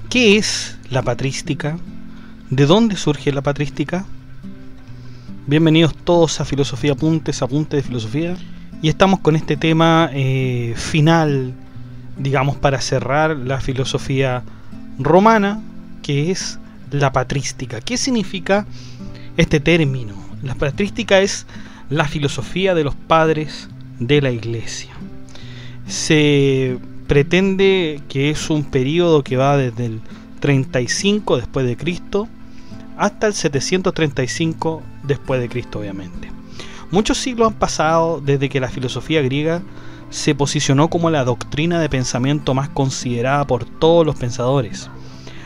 ¿Qué es la patrística? ¿De dónde surge la patrística? Bienvenidos todos a Filosofía Apuntes, Apuntes de Filosofía. Y estamos con este tema final, digamos, para cerrar la filosofía romana, que es la patrística. ¿Qué significa este término? La patrística es la filosofía de los padres de la Iglesia. Se pretende que es un periodo que va desde el 35 después de Cristo hasta el 735 después de Cristo, obviamente. Muchos siglos han pasado desde que la filosofía griega se posicionó como la doctrina de pensamiento más considerada por todos los pensadores.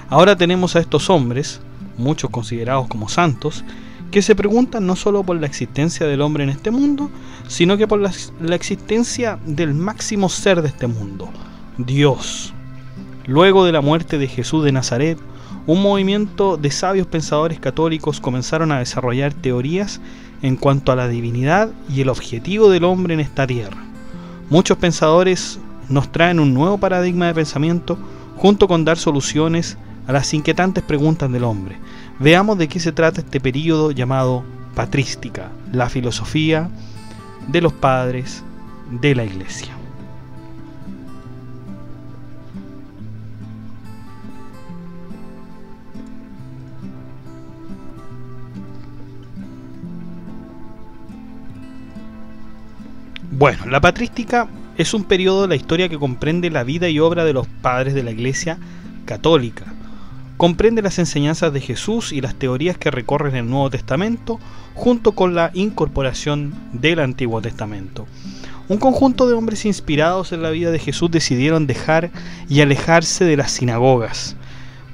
Ahora tenemos a estos hombres, muchos considerados como santos, que se preguntan no solo por la existencia del hombre en este mundo, sino que por la existencia del máximo ser de este mundo, Dios. Luego de la muerte de Jesús de Nazaret, un movimiento de sabios pensadores católicos comenzaron a desarrollar teorías en cuanto a la divinidad y el objetivo del hombre en esta tierra. Muchos pensadores nos traen un nuevo paradigma de pensamiento, junto con dar soluciones a las inquietantes preguntas del hombre. Veamos de qué se trata este período llamado patrística, la filosofía de los padres de la Iglesia. Bueno, la patrística es un periodo de la historia que comprende la vida y obra de los padres de la Iglesia católica. Comprende las enseñanzas de Jesús y las teorías que recorren el Nuevo Testamento, junto con la incorporación del Antiguo Testamento. Un conjunto de hombres inspirados en la vida de Jesús decidieron dejar y alejarse de las sinagogas.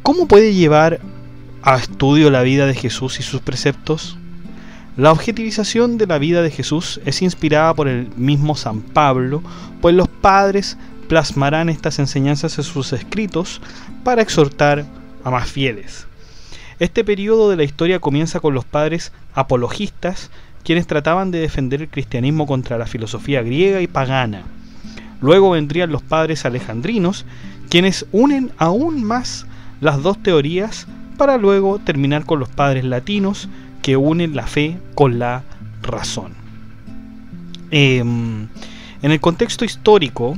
¿Cómo puede llevar a estudio la vida de Jesús y sus preceptos? La objetivización de la vida de Jesús es inspirada por el mismo San Pablo, pues los padres plasmarán estas enseñanzas en sus escritos para exhortar a más fieles. Este periodo de la historia comienza con los padres apologistas, quienes trataban de defender el cristianismo contra la filosofía griega y pagana. Luego vendrían los padres alejandrinos, quienes unen aún más las dos teorías, para luego terminar con los padres latinos, que unen la fe con la razón. En el contexto histórico,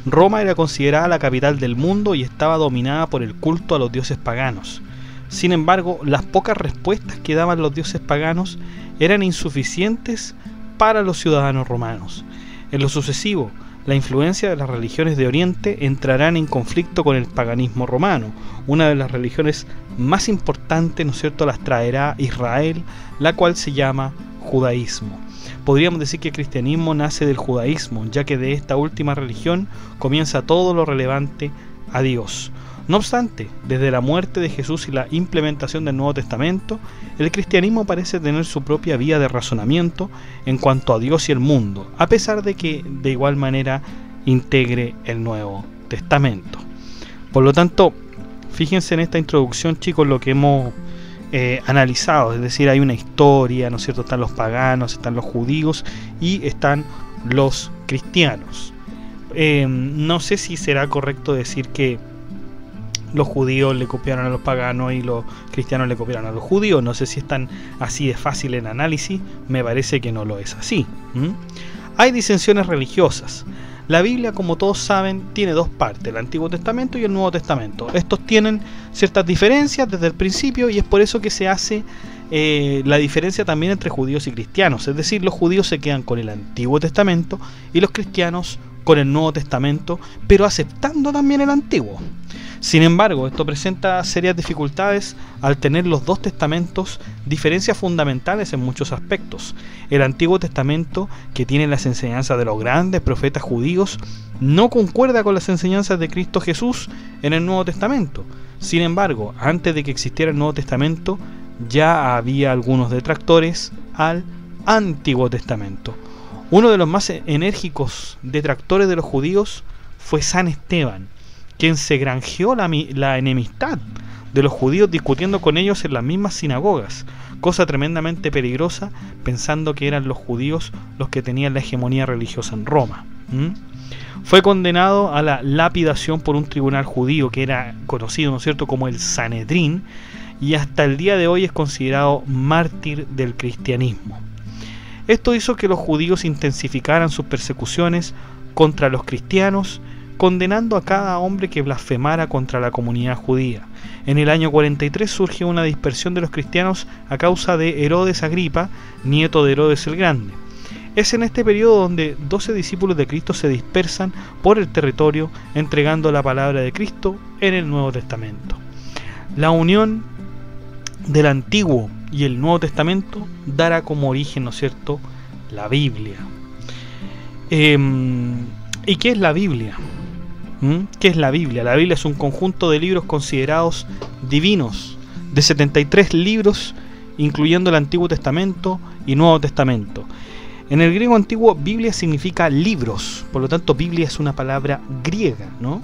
Roma era considerada la capital del mundo y estaba dominada por el culto a los dioses paganos. Sin embargo, las pocas respuestas que daban los dioses paganos eran insuficientes para los ciudadanos romanos. En lo sucesivo, la influencia de las religiones de Oriente entrarán en conflicto con el paganismo romano. Una de las religiones más importantes, ¿no es cierto?, las traerá Israel, la cual se llama judaísmo. Podríamos decir que el cristianismo nace del judaísmo, ya que de esta última religión comienza todo lo relevante a Dios. No obstante, desde la muerte de Jesús y la implementación del Nuevo Testamento, el cristianismo parece tener su propia vía de razonamiento en cuanto a Dios y el mundo, a pesar de que de igual manera integre el Nuevo Testamento. Por lo tanto, fíjense en esta introducción, chicos, lo que hemos analizado, es decir, hay una historia, ¿no es cierto? Están los paganos, están los judíos y están los cristianos. No sé si será correcto decir que los judíos le copiaron a los paganos y los cristianos le copiaron a los judíos. No sé si es tan así de fácil en análisis. Me parece que no lo es así. Hay disensiones religiosas. La Biblia, como todos saben, tiene dos partes, el Antiguo Testamento y el Nuevo Testamento. Estos tienen ciertas diferencias desde el principio y es por eso que se hace la diferencia también entre judíos y cristianos. Es decir, los judíos se quedan con el Antiguo Testamento y los cristianos con el Nuevo Testamento, pero aceptando también el Antiguo. Sin embargo, esto presenta serias dificultades al tener los dos testamentos diferencias fundamentales en muchos aspectos. El Antiguo Testamento, que tiene las enseñanzas de los grandes profetas judíos, no concuerda con las enseñanzas de Cristo Jesús en el Nuevo Testamento. Sin embargo, antes de que existiera el Nuevo Testamento, ya había algunos detractores al Antiguo Testamento. Uno de los más enérgicos detractores de los judíos fue San Esteban, quien se granjeó la enemistad de los judíos discutiendo con ellos en las mismas sinagogas, cosa tremendamente peligrosa, pensando que eran los judíos los que tenían la hegemonía religiosa en Roma. Fue condenado a la lapidación por un tribunal judío que era conocido, ¿no es cierto?, como el Sanedrín, y hasta el día de hoy es considerado mártir del cristianismo. Esto hizo que los judíos intensificaran sus persecuciones contra los cristianos, condenando a cada hombre que blasfemara contra la comunidad judía. En el año 43 surge una dispersión de los cristianos a causa de Herodes Agripa, nieto de Herodes el Grande. Es en este periodo donde 12 discípulos de Cristo se dispersan por el territorio entregando la palabra de Cristo en el Nuevo Testamento. La unión del Antiguo y el Nuevo Testamento dará como origen, ¿no es cierto?, la Biblia. ¿Y qué es la Biblia? ¿Qué es la Biblia? La Biblia es un conjunto de libros considerados divinos, de 73 libros, incluyendo el Antiguo Testamento y Nuevo Testamento. En el griego antiguo, Biblia significa libros, por lo tanto Biblia es una palabra griega, ¿no?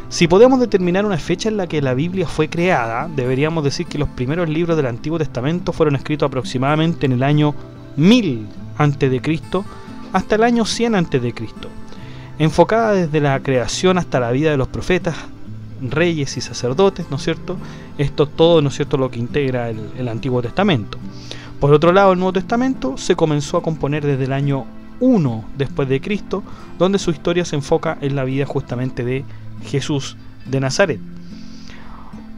Si podemos determinar una fecha en la que la Biblia fue creada, deberíamos decir que los primeros libros del Antiguo Testamento fueron escritos aproximadamente en el año 1000 a.C. hasta el año 100 a.C., enfocada desde la creación hasta la vida de los profetas, reyes y sacerdotes, ¿no es cierto? Esto todo, ¿no es cierto?, lo que integra el Antiguo Testamento. Por otro lado, el Nuevo Testamento se comenzó a componer desde el año 1 después de Cristo, donde su historia se enfoca en la vida justamente de Jesús de Nazaret.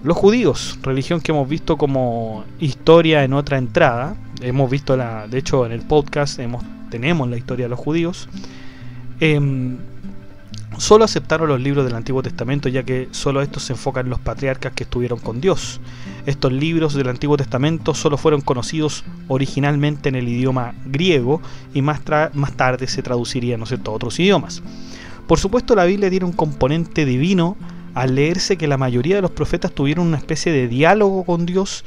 Los judíos, religión que hemos visto como historia en otra entrada, hemos visto de hecho en el podcast tenemos la historia de los judíos, solo aceptaron los libros del Antiguo Testamento, ya que solo estos se enfocan en los patriarcas que estuvieron con Dios. Estos libros del Antiguo Testamento solo fueron conocidos originalmente en el idioma griego y más tarde se traducirían, ¿no es cierto?, a otros idiomas. Por supuesto, la Biblia tiene un componente divino al leerse que la mayoría de los profetas tuvieron una especie de diálogo con Dios,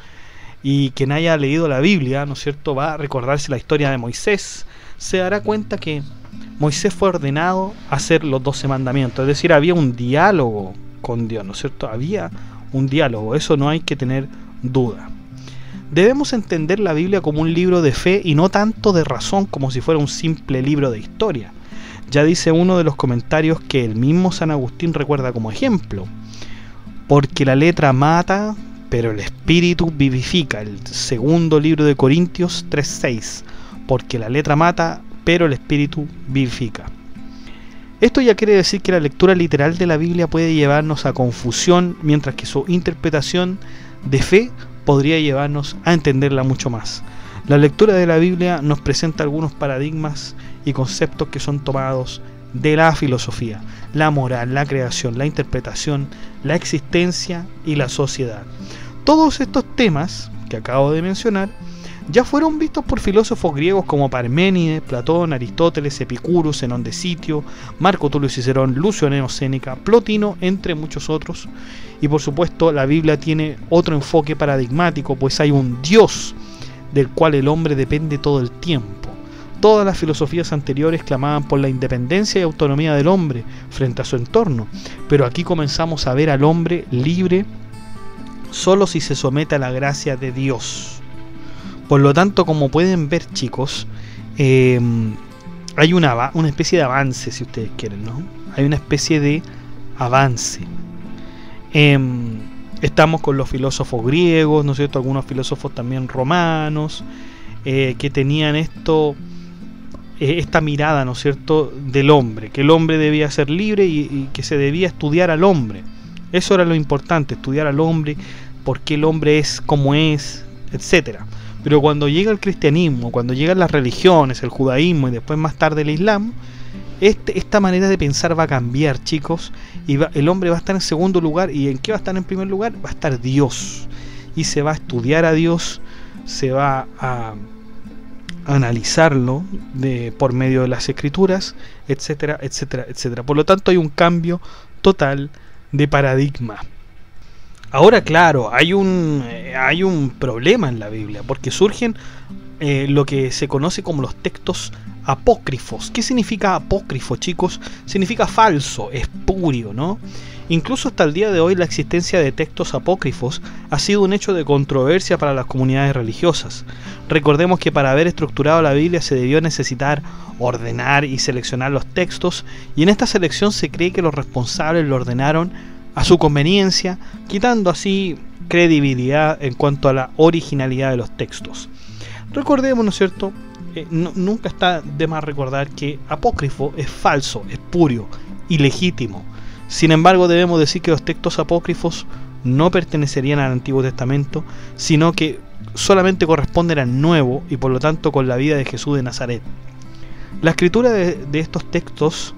y quien haya leído la Biblia, ¿no es cierto?, va a recordarse la historia de Moisés, se dará cuenta que Moisés fue ordenado a hacer los 12 mandamientos, es decir, había un diálogo con Dios, ¿no es cierto? Había un diálogo, eso no hay que tener duda. Debemos entender la Biblia como un libro de fe y no tanto de razón como si fuera un simple libro de historia. Ya dice uno de los comentarios que el mismo San Agustín recuerda como ejemplo: porque la letra mata, pero el espíritu vivifica. El segundo libro de Corintios 3:6. Porque la letra mata, pero el espíritu vivifica. Esto ya quiere decir que la lectura literal de la Biblia puede llevarnos a confusión, mientras que su interpretación de fe podría llevarnos a entenderla mucho más. La lectura de la Biblia nos presenta algunos paradigmas y conceptos que son tomados de la filosofía, la moral, la creación, la interpretación, la existencia y la sociedad. Todos estos temas que acabo de mencionar ya fueron vistos por filósofos griegos como Parménides, Platón, Aristóteles, Epicuro, Zenón de Sitio, Marco Tulio Cicerón, Lucio Anneo Séneca, Plotino, entre muchos otros. Y por supuesto la Biblia tiene otro enfoque paradigmático, pues hay un Dios del cual el hombre depende todo el tiempo. Todas las filosofías anteriores clamaban por la independencia y autonomía del hombre frente a su entorno, pero aquí comenzamos a ver al hombre libre solo si se somete a la gracia de Dios. Por lo tanto, como pueden ver, chicos, hay una especie de avance, si ustedes quieren, ¿no? Hay una especie de avance. Estamos con los filósofos griegos, ¿no es cierto? Algunos filósofos también romanos, que tenían esta mirada, ¿no es cierto?, del hombre, que el hombre debía ser libre y que se debía estudiar al hombre. Eso era lo importante, estudiar al hombre, por qué el hombre es como es, etcétera. Pero cuando llega el cristianismo, cuando llegan las religiones, el judaísmo y después más tarde el islam, esta manera de pensar va a cambiar, chicos, y el hombre va a estar en segundo lugar. ¿Y en qué va a estar en primer lugar? Va a estar Dios, y se va a estudiar a Dios, se va a analizarlo por medio de las escrituras, etcétera, etcétera, etcétera. Por lo tanto, hay un cambio total de paradigma. Ahora, claro, hay un problema en la Biblia, porque surgen lo que se conoce como los textos apócrifos. ¿Qué significa apócrifo, chicos? Significa falso, espurio, ¿no? Incluso hasta el día de hoy la existencia de textos apócrifos ha sido un hecho de controversia para las comunidades religiosas. Recordemos que para haber estructurado la Biblia se debió necesitar ordenar y seleccionar los textos, y en esta selección se cree que los responsables lo ordenaron a su conveniencia, quitando así credibilidad en cuanto a la originalidad de los textos. Recordemos, ¿no es cierto? Nunca está de más recordar que apócrifo es falso, espurio, ilegítimo. Sin embargo, debemos decir que los textos apócrifos no pertenecerían al Antiguo Testamento, sino que solamente corresponden al Nuevo y por lo tanto con la vida de Jesús de Nazaret. La escritura de estos textos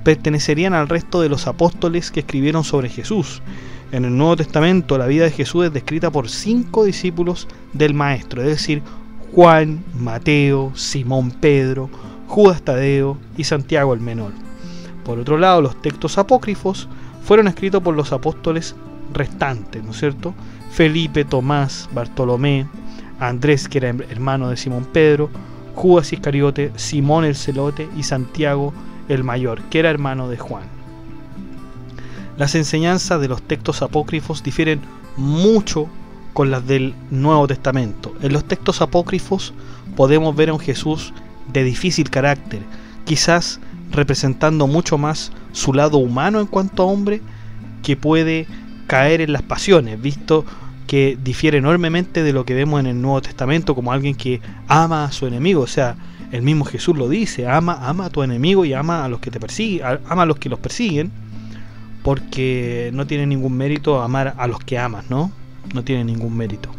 pertenecerían al resto de los apóstoles que escribieron sobre Jesús. En el Nuevo Testamento la vida de Jesús es descrita por 5 discípulos del Maestro, es decir, Juan, Mateo, Simón Pedro, Judas Tadeo y Santiago el Menor. Por otro lado, los textos apócrifos fueron escritos por los apóstoles restantes, ¿no es cierto? Felipe, Tomás, Bartolomé, Andrés, que era hermano de Simón Pedro, Judas Iscariote, Simón el Celote y Santiago el Mayor, que era hermano de Juan. Las enseñanzas de los textos apócrifos difieren mucho con las del Nuevo Testamento. En los textos apócrifos podemos ver a un Jesús de difícil carácter, quizás representando mucho más su lado humano en cuanto a hombre, que puede caer en las pasiones, visto que difiere enormemente de lo que vemos en el Nuevo Testamento como alguien que ama a su enemigo. O sea, el mismo Jesús lo dice, ama a tu enemigo y ama a los que te persiguen, ama a los que los persiguen, porque no tiene ningún mérito amar a los que amas, ¿no? No tiene ningún mérito.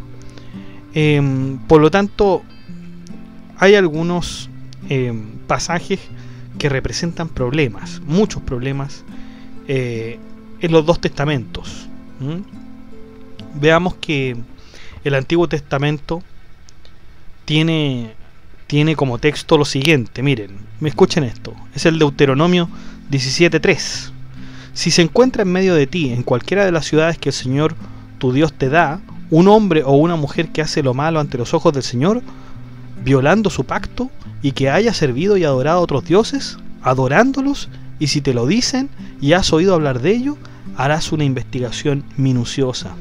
Por lo tanto, hay algunos pasajes que representan problemas, muchos problemas en los dos testamentos. Veamos que el Antiguo Testamento tiene como texto lo siguiente. Miren, me escuchen esto. Es el Deuteronomio 17:3. Si se encuentra en medio de ti, en cualquiera de las ciudades que el Señor tu Dios te da, un hombre o una mujer que hace lo malo ante los ojos del Señor, violando su pacto, y que haya servido y adorado a otros dioses, adorándolos, y si te lo dicen y has oído hablar de ello, harás una investigación minuciosa.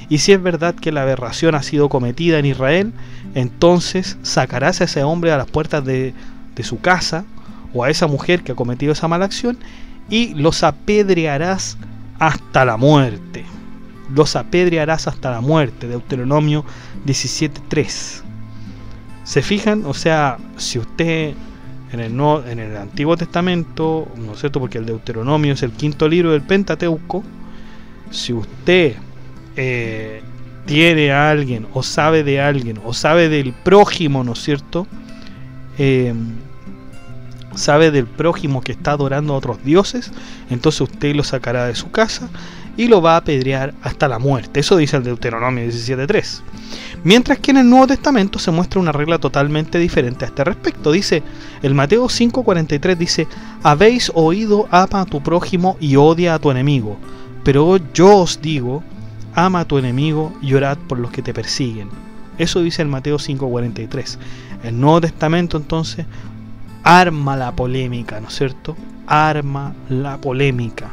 Y si es verdad que la aberración ha sido cometida en Israel, entonces sacarás a ese hombre a las puertas de su casa, o a esa mujer que ha cometido esa mala acción, y los apedrearás hasta la muerte. Los apedrearás hasta la muerte. Deuteronomio 17:3. ¿Se fijan? O sea, si usted en el Antiguo Testamento, ¿no es cierto? Porque el Deuteronomio es el 5.º libro del Pentateuco. Si usted tiene a alguien, o sabe de alguien, o sabe del prójimo, ¿no es cierto? Sabe del prójimo que está adorando a otros dioses, entonces usted lo sacará de su casa y lo va a apedrear hasta la muerte. Eso dice el Deuteronomio 17:3. Mientras que en el Nuevo Testamento se muestra una regla totalmente diferente a este respecto. Dice, el Mateo 5:43 dice, habéis oído, ama a tu prójimo y odia a tu enemigo, pero yo os digo, ama a tu enemigo y orad por los que te persiguen. Eso dice el Mateo 5:43. El Nuevo Testamento entonces arma la polémica, ¿no es cierto? Arma la polémica.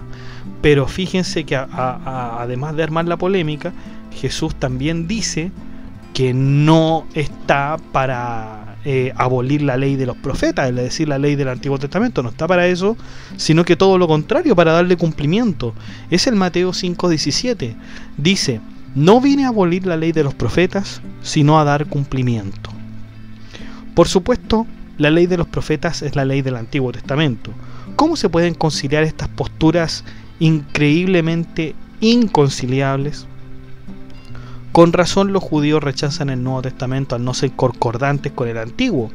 Pero fíjense que además de armar la polémica, Jesús también dice que no está para abolir la ley de los profetas, es decir, la ley del Antiguo Testamento. No está para eso, sino que todo lo contrario, para darle cumplimiento. Es el Mateo 5:17. Dice, no vine a abolir la ley de los profetas, sino a dar cumplimiento. Por supuesto, la ley de los profetas es la ley del Antiguo Testamento. ¿Cómo se pueden conciliar estas posturas increíblemente inconciliables? Con razón los judíos rechazan el Nuevo Testamento al no ser concordantes con el Antiguo.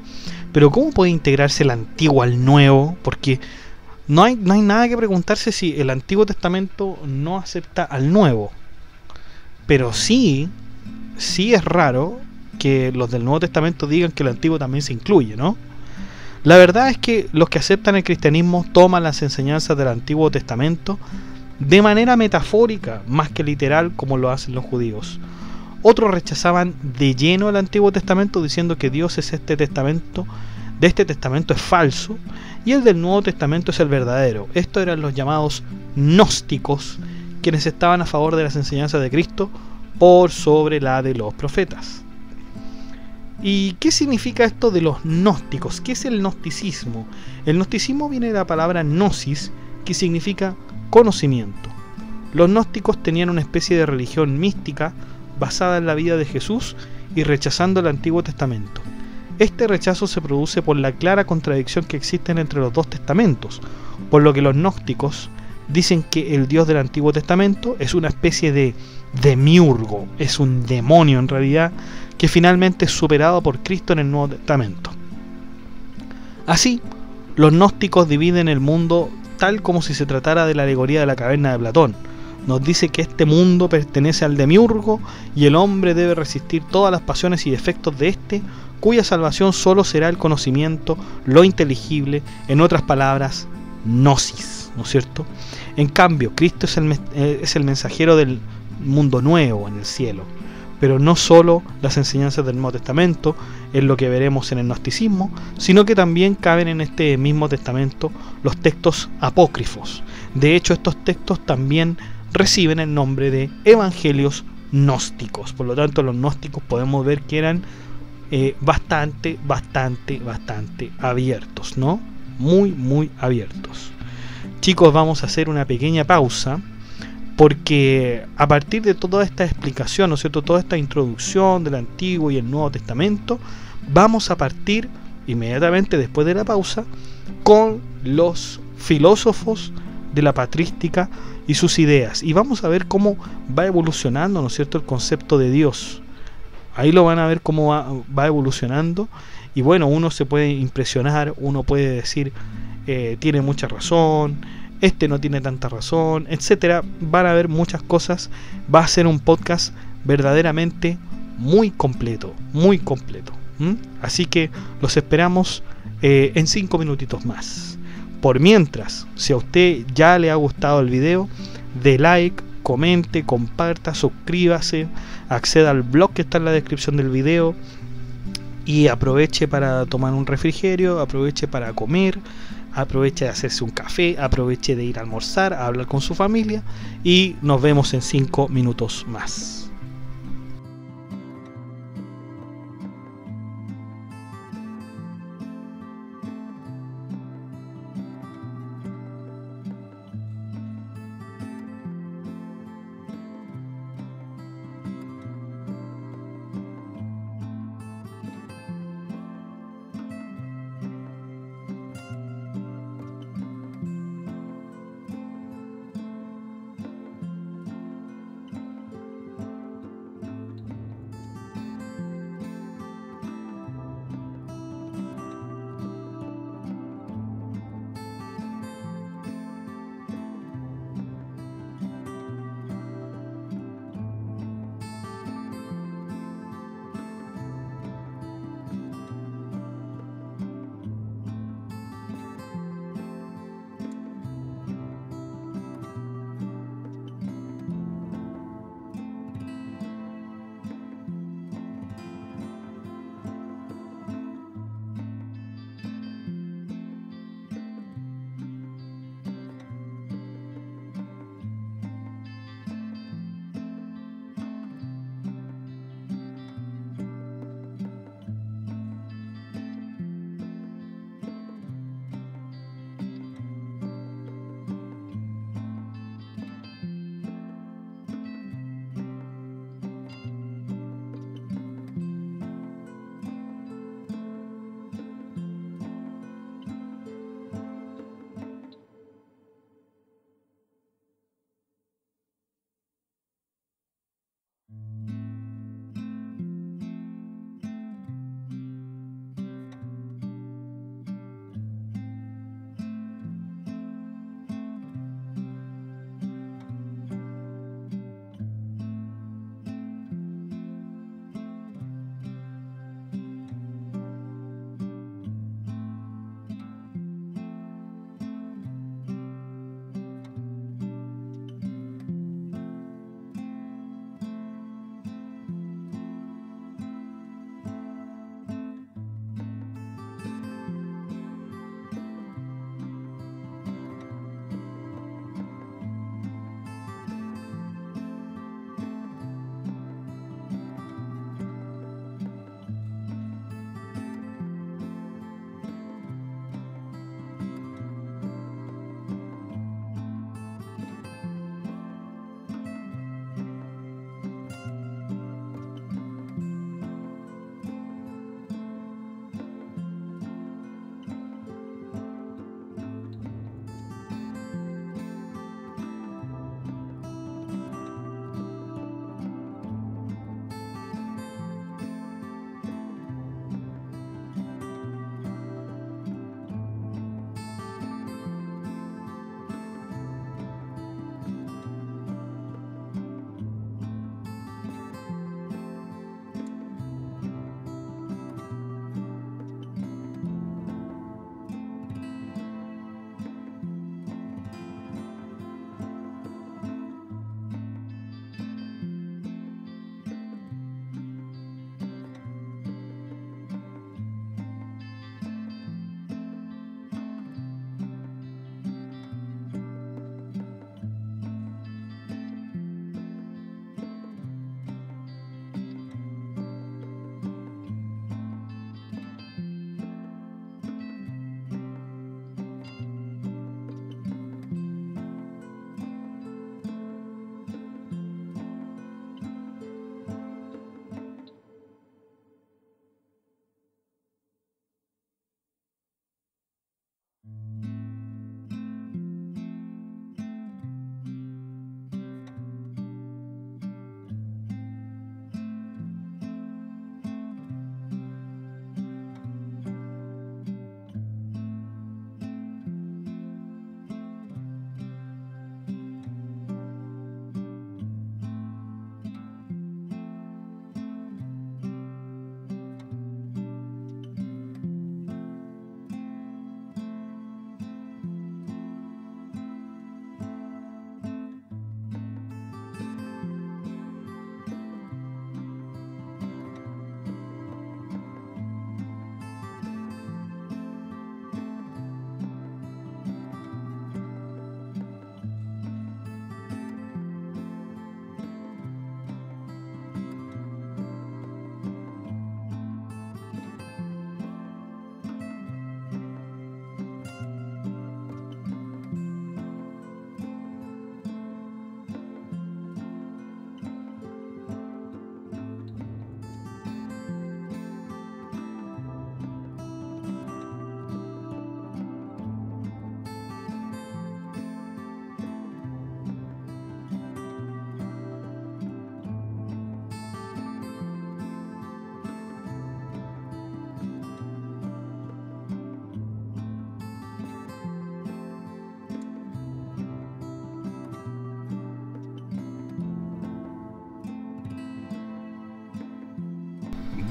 Pero ¿cómo puede integrarse el Antiguo al Nuevo? Porque no hay nada que preguntarse si el Antiguo Testamento no acepta al Nuevo. Pero sí es raro que los del Nuevo Testamento digan que el Antiguo también se incluye, ¿no? La verdad es que los que aceptan el cristianismo toman las enseñanzas del Antiguo Testamento de manera metafórica, más que literal, como lo hacen los judíos. Otros rechazaban de lleno el Antiguo Testamento, diciendo que Dios es este testamento es falso, y el del Nuevo Testamento es el verdadero. Estos eran los llamados gnósticos, quienes estaban a favor de las enseñanzas de Cristo por sobre la de los profetas. ¿Y qué significa esto de los gnósticos? ¿Qué es el gnosticismo? El gnosticismo viene de la palabra gnosis, que significa conocimiento. Los gnósticos tenían una especie de religión mística basada en la vida de Jesús y rechazando el Antiguo Testamento. Este rechazo se produce por la clara contradicción que existe entre los dos testamentos, por lo que los gnósticos dicen que el Dios del Antiguo Testamento es una especie de demiurgo, es un demonio en realidad, que finalmente es superado por Cristo en el Nuevo Testamento. Así, los gnósticos dividen el mundo tal como si se tratara de la alegoría de la caverna de Platón. Nos dice que este mundo pertenece al demiurgo y el hombre debe resistir todas las pasiones y defectos de este, cuya salvación solo será el conocimiento, lo inteligible, en otras palabras, gnosis, ¿no es cierto? En cambio, Cristo es el mensajero del mundo nuevo en el cielo, pero no solo las enseñanzas del Nuevo Testamento es lo que veremos en el gnosticismo, sino que también caben en este mismo testamento los textos apócrifos. De hecho, estos textos también reciben el nombre de evangelios gnósticos. Por lo tanto, los gnósticos podemos ver que eran bastante abiertos, ¿no? Muy abiertos. Chicos, vamos a hacer una pequeña pausa, porque a partir de toda esta explicación, ¿no es cierto?, toda esta introducción del Antiguo y el Nuevo Testamento, vamos a partir inmediatamente después de la pausa con los filósofos de la patrística y sus ideas, y vamos a ver cómo va evolucionando, ¿no es cierto?, el concepto de Dios. Ahí lo van a ver cómo va evolucionando, y bueno, uno se puede impresionar, uno puede decir tiene mucha razón, este no tiene tanta razón, etcétera. Van a haber muchas cosas. Va a ser un podcast verdaderamente muy completo, Así que los esperamos en 5 minutitos más. Por mientras, si a usted ya le ha gustado el video, dé like, comente, comparta, suscríbase, acceda al blog que está en la descripción del video y aproveche para tomar un refrigerio, aproveche para comer, aproveche de hacerse un café, aproveche de ir a almorzar, a hablar con su familia, y nos vemos en 5 minutos más.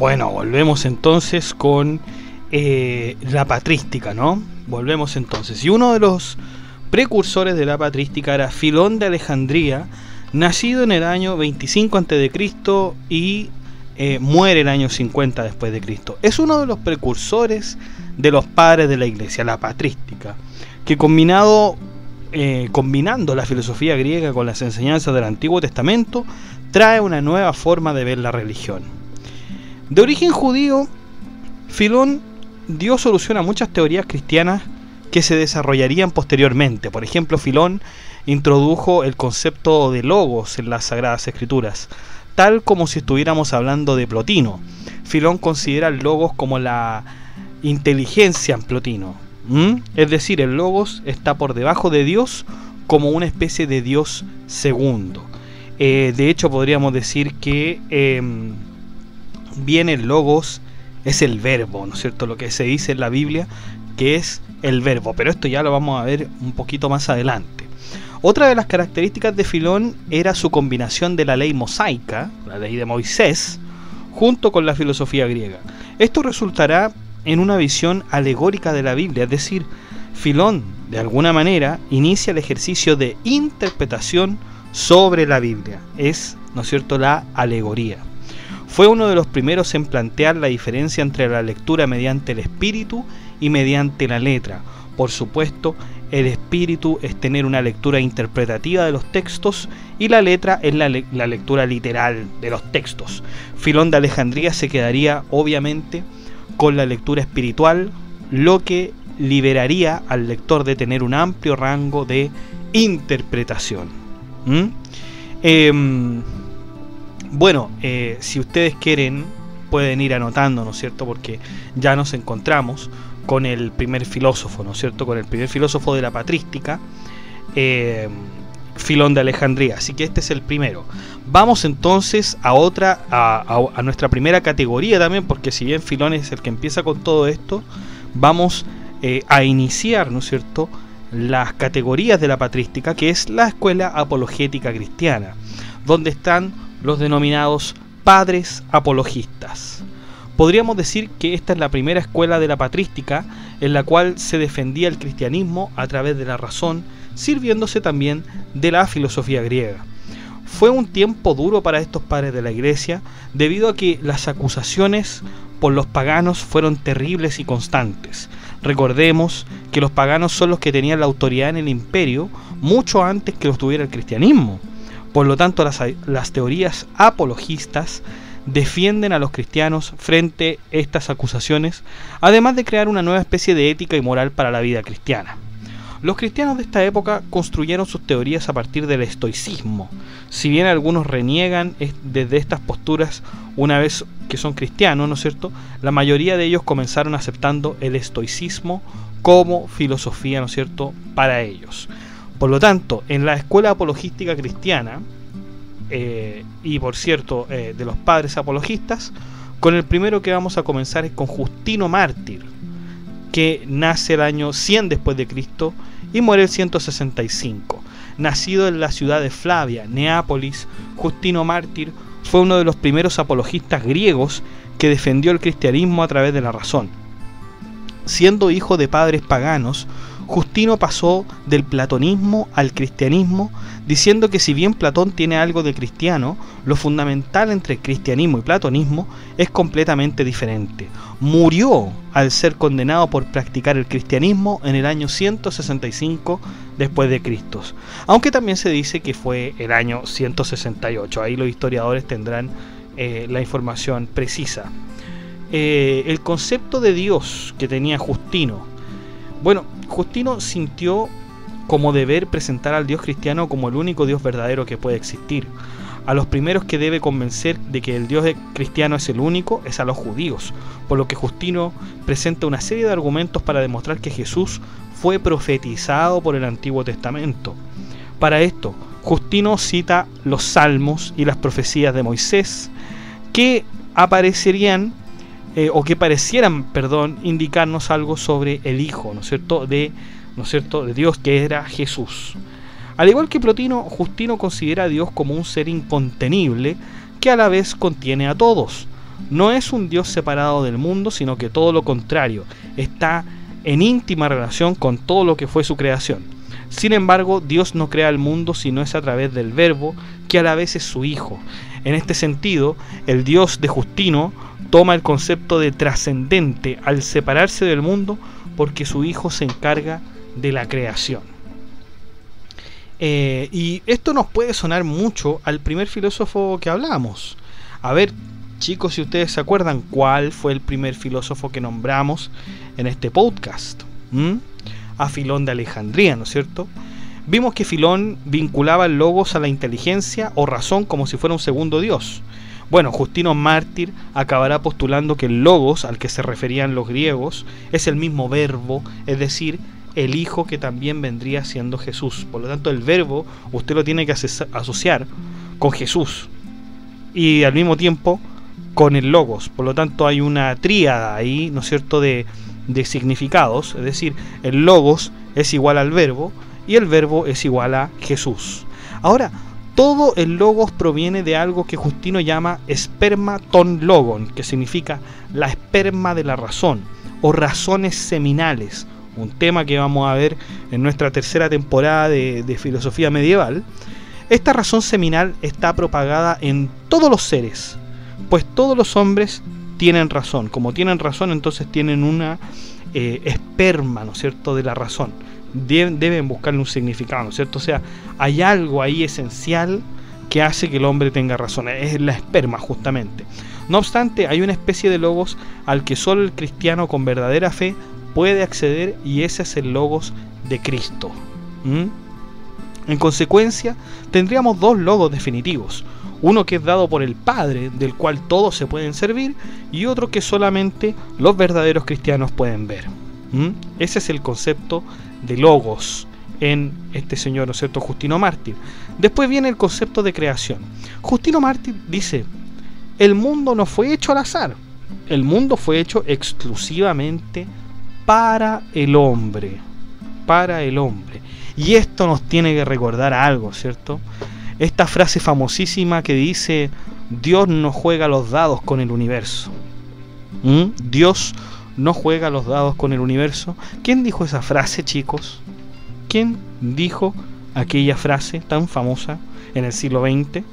Bueno, volvemos entonces con la patrística, ¿no? Volvemos entonces. Y uno de los precursores de la patrística era Filón de Alejandría, nacido en el año 25 a.C. y muere el año 50 después de Cristo. Es uno de los precursores de los padres de la iglesia, la patrística, que combinando la filosofía griega con las enseñanzas del Antiguo Testamento, trae una nueva forma de ver la religión. De origen judío, Filón dio solución a muchas teorías cristianas que se desarrollarían posteriormente. Por ejemplo, Filón introdujo el concepto de logos en las Sagradas Escrituras, tal como si estuviéramos hablando de Plotino. Filón considera el logos como la inteligencia en Plotino. Es decir, el logos está por debajo de Dios como una especie de Dios segundo. De hecho, podríamos decir que bien el logos es el verbo, ¿no es cierto? Lo que se dice en la Biblia, que es el verbo, pero esto ya lo vamos a ver un poquito más adelante. Otra de las características de Filón era su combinación de la ley mosaica, la ley de Moisés, junto con la filosofía griega. Esto resultará en una visión alegórica de la Biblia, es decir, Filón, de alguna manera, inicia el ejercicio de interpretación sobre la Biblia. Es, ¿no es cierto?, la alegoría. Fue uno de los primeros en plantear la diferencia entre la lectura mediante el espíritu y mediante la letra. Por supuesto, el espíritu es tener una lectura interpretativa de los textos y la letra es la lectura literal de los textos. Filón de Alejandría se quedaría, obviamente, con la lectura espiritual, lo que liberaría al lector de tener un amplio rango de interpretación. Bueno, si ustedes quieren, pueden ir anotando, ¿no es cierto? Porque ya nos encontramos con el primer filósofo, ¿no es cierto? Con el primer filósofo de la patrística, Filón de Alejandría. Así que este es el primero. Vamos entonces a nuestra primera categoría también, porque si bien Filón es el que empieza con todo esto, vamos a iniciar, ¿no es cierto?, las categorías de la patrística, que es la escuela apologética cristiana, donde están los denominados padres apologistas. Podríamos decir que esta es la primera escuela de la patrística en la cual se defendía el cristianismo a través de la razón, sirviéndose también de la filosofía griega. Fue un tiempo duro para estos padres de la iglesia, debido a que las acusaciones por los paganos fueron terribles y constantes. Recordemos que los paganos son los que tenían la autoridad en el imperio mucho antes que los tuviera el cristianismo. Por lo tanto, las teorías apologistas defienden a los cristianos frente a estas acusaciones, además de crear una nueva especie de ética y moral para la vida cristiana. Los cristianos de esta época construyeron sus teorías a partir del estoicismo. Si bien algunos reniegan desde estas posturas una vez que son cristianos, ¿no es cierto?, la mayoría de ellos comenzaron aceptando el estoicismo como filosofía, ¿no es cierto?, para ellos. Por lo tanto, en la escuela apologística cristiana, y por cierto, de los padres apologistas, con el primero que vamos a comenzar es con Justino Mártir, que nace el año 100 después de Cristo y muere el 165. Nacido en la ciudad de Flavia, Neápolis, Justino Mártir fue uno de los primeros apologistas griegos que defendió el cristianismo a través de la razón. Siendo hijo de padres paganos, Justino pasó del platonismo al cristianismo, diciendo que si bien Platón tiene algo de cristiano, lo fundamental entre cristianismo y platonismo es completamente diferente. Murió al ser condenado por practicar el cristianismo en el año 165 después de Cristo, aunque también se dice que fue el año 168. Ahí los historiadores tendrán la información precisa. El concepto de Dios que tenía Justino, bueno, Justino sintió como deber presentar al Dios cristiano como el único Dios verdadero que puede existir. A los primeros que debe convencer de que el Dios cristiano es el único es a los judíos, por lo que Justino presenta una serie de argumentos para demostrar que Jesús fue profetizado por el Antiguo Testamento. Para esto, Justino cita los salmos y las profecías de Moisés, que parecieran indicarnos algo sobre el Hijo, ¿no es cierto?, de Dios, que era Jesús. Al igual que Plotino, Justino considera a Dios como un ser incontenible que a la vez contiene a todos. no es un Dios separado del mundo, sino que todo lo contrario, está en íntima relación con todo lo que fue su creación. Sin embargo, Dios no crea el mundo sino es a través del Verbo, que a la vez es su Hijo. En este sentido, el Dios de Justino toma el concepto de trascendente al separarse del mundo, porque su Hijo se encarga de la creación. Y esto nos puede sonar mucho al primer filósofo que hablamos. A ver, chicos, si ustedes se acuerdan, ¿cuál fue el primer filósofo que nombramos en este podcast? A Filón de Alejandría, ¿no es cierto? Vimos que Filón vinculaba el logos a la inteligencia o razón como si fuera un segundo Dios. Bueno, Justino Mártir acabará postulando que el logos al que se referían los griegos es el mismo verbo, es decir, el Hijo, que también vendría siendo Jesús. Por lo tanto, el verbo usted lo tiene que asociar con Jesús y al mismo tiempo con el logos. Por lo tanto, hay una tríada ahí, ¿no es cierto?, de significados. Es decir, el logos es igual al verbo y el verbo es igual a Jesús. Ahora, todo el logos proviene de algo que Justino llama esperma ton logon, que significa la esperma de la razón o razones seminales, un tema que vamos a ver en nuestra tercera temporada de filosofía medieval. Esta razón seminal está propagada en todos los seres, pues todos los hombres tienen razón. Como tienen razón, entonces tienen una esperma, ¿no es cierto?, de la razón. Deben buscarle un significado, ¿no es cierto? O sea, hay algo ahí esencial que hace que el hombre tenga razón. Es la esperma, justamente. No obstante, hay una especie de logos al que solo el cristiano con verdadera fe puede acceder, y ese es el logos de Cristo. En consecuencia, tendríamos dos logos definitivos. Uno que es dado por el Padre, del cual todos se pueden servir, y otro que solamente los verdaderos cristianos pueden ver. Ese es el concepto de logos en este señor, ¿no es cierto?, Justino Mártir. Después viene el concepto de creación. Justino Mártir dice: el mundo no fue hecho al azar, el mundo fue hecho exclusivamente para el hombre, para el hombre. Y esto nos tiene que recordar algo, ¿cierto? Esta frase famosísima que dice: Dios no juega los dados con el universo. Dios no juega los dados con el universo. ¿Quién dijo esa frase, chicos? ¿Quién dijo aquella frase tan famosa en el siglo XX?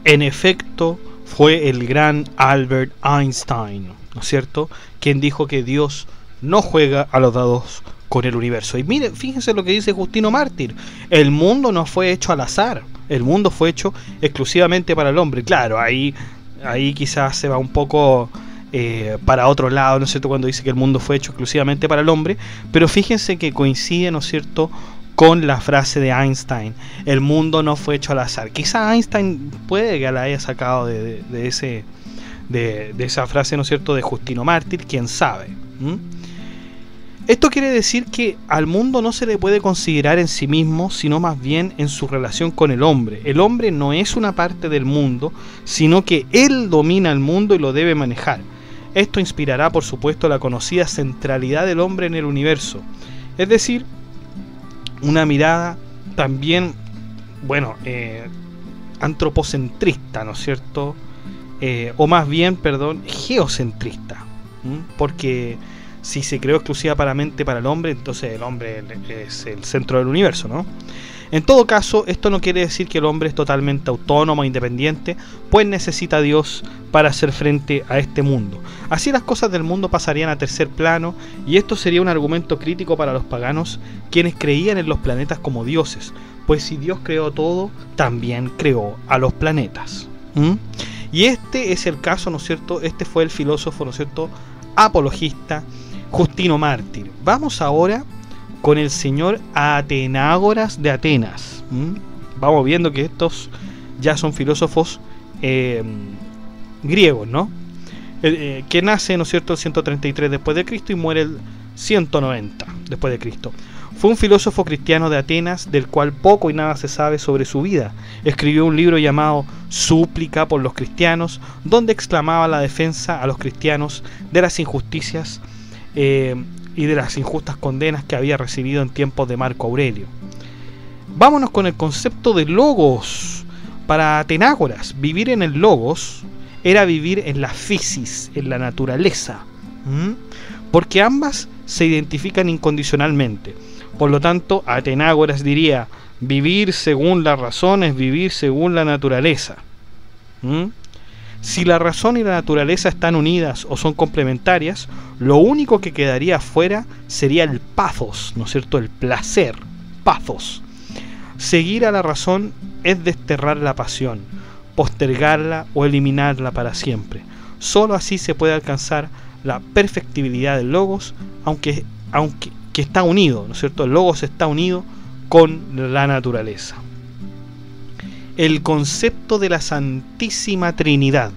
En efecto, fue el gran Albert Einstein, ¿no es cierto?, quien dijo que Dios no juega a los dados con el universo. Y miren, fíjense lo que dice Justino Mártir: el mundo no fue hecho al azar, el mundo fue hecho exclusivamente para el hombre. Claro, ahí quizás se va un poco para otro lado, ¿no es cierto?, cuando dice que el mundo fue hecho exclusivamente para el hombre, pero fíjense que coincide, ¿no es cierto?, con la frase de Einstein: el mundo no fue hecho al azar. Quizá Einstein puede que la haya sacado de esa frase, ¿no es cierto?, de Justino Mártir, quién sabe. Esto quiere decir que al mundo no se le puede considerar en sí mismo, sino más bien en su relación con el hombre. El hombre no es una parte del mundo, sino que él domina el mundo y lo debe manejar. Esto inspirará, por supuesto, la conocida centralidad del hombre en el universo, es decir, una mirada también, antropocentrista, ¿no es cierto?, o más bien, geocentrista, porque si se creó exclusivamente para el hombre, entonces el hombre es el centro del universo, ¿no? En todo caso, esto no quiere decir que el hombre es totalmente autónomo e independiente, pues necesita a Dios para hacer frente a este mundo. Así las cosas del mundo pasarían a tercer plano, y esto sería un argumento crítico para los paganos, quienes creían en los planetas como dioses, pues si Dios creó todo, también creó a los planetas. Y este es el caso, ¿no es cierto? Este fue el filósofo, ¿no es cierto?, apologista Justino Mártir. Vamos ahora con el señor Atenágoras de Atenas. Vamos viendo que estos ya son filósofos griegos, ¿no? Que nace, ¿no es cierto?, el 133 después de Cristo y muere el 190 después de Cristo. Fue un filósofo cristiano de Atenas, del cual poco y nada se sabe sobre su vida. Escribió un libro llamado Súplica por los cristianos, donde exclamaba la defensa a los cristianos de las injusticias y de las injustas condenas que había recibido en tiempos de Marco Aurelio. Vámonos con el concepto de logos. Para Atenágoras, vivir en el logos era vivir en la physis, en la naturaleza, porque ambas se identifican incondicionalmente. Por lo tanto, Atenágoras diría: vivir según la razón es vivir según la naturaleza. Si la razón y la naturaleza están unidas o son complementarias, lo único que quedaría fuera sería el pathos, ¿no es cierto? El placer, pathos. Seguir a la razón es desterrar la pasión, postergarla o eliminarla para siempre. Solo así se puede alcanzar la perfectibilidad del logos, aunque que está unido, ¿no es cierto? El logos está unido con la naturaleza. El concepto de la Santísima Trinidad.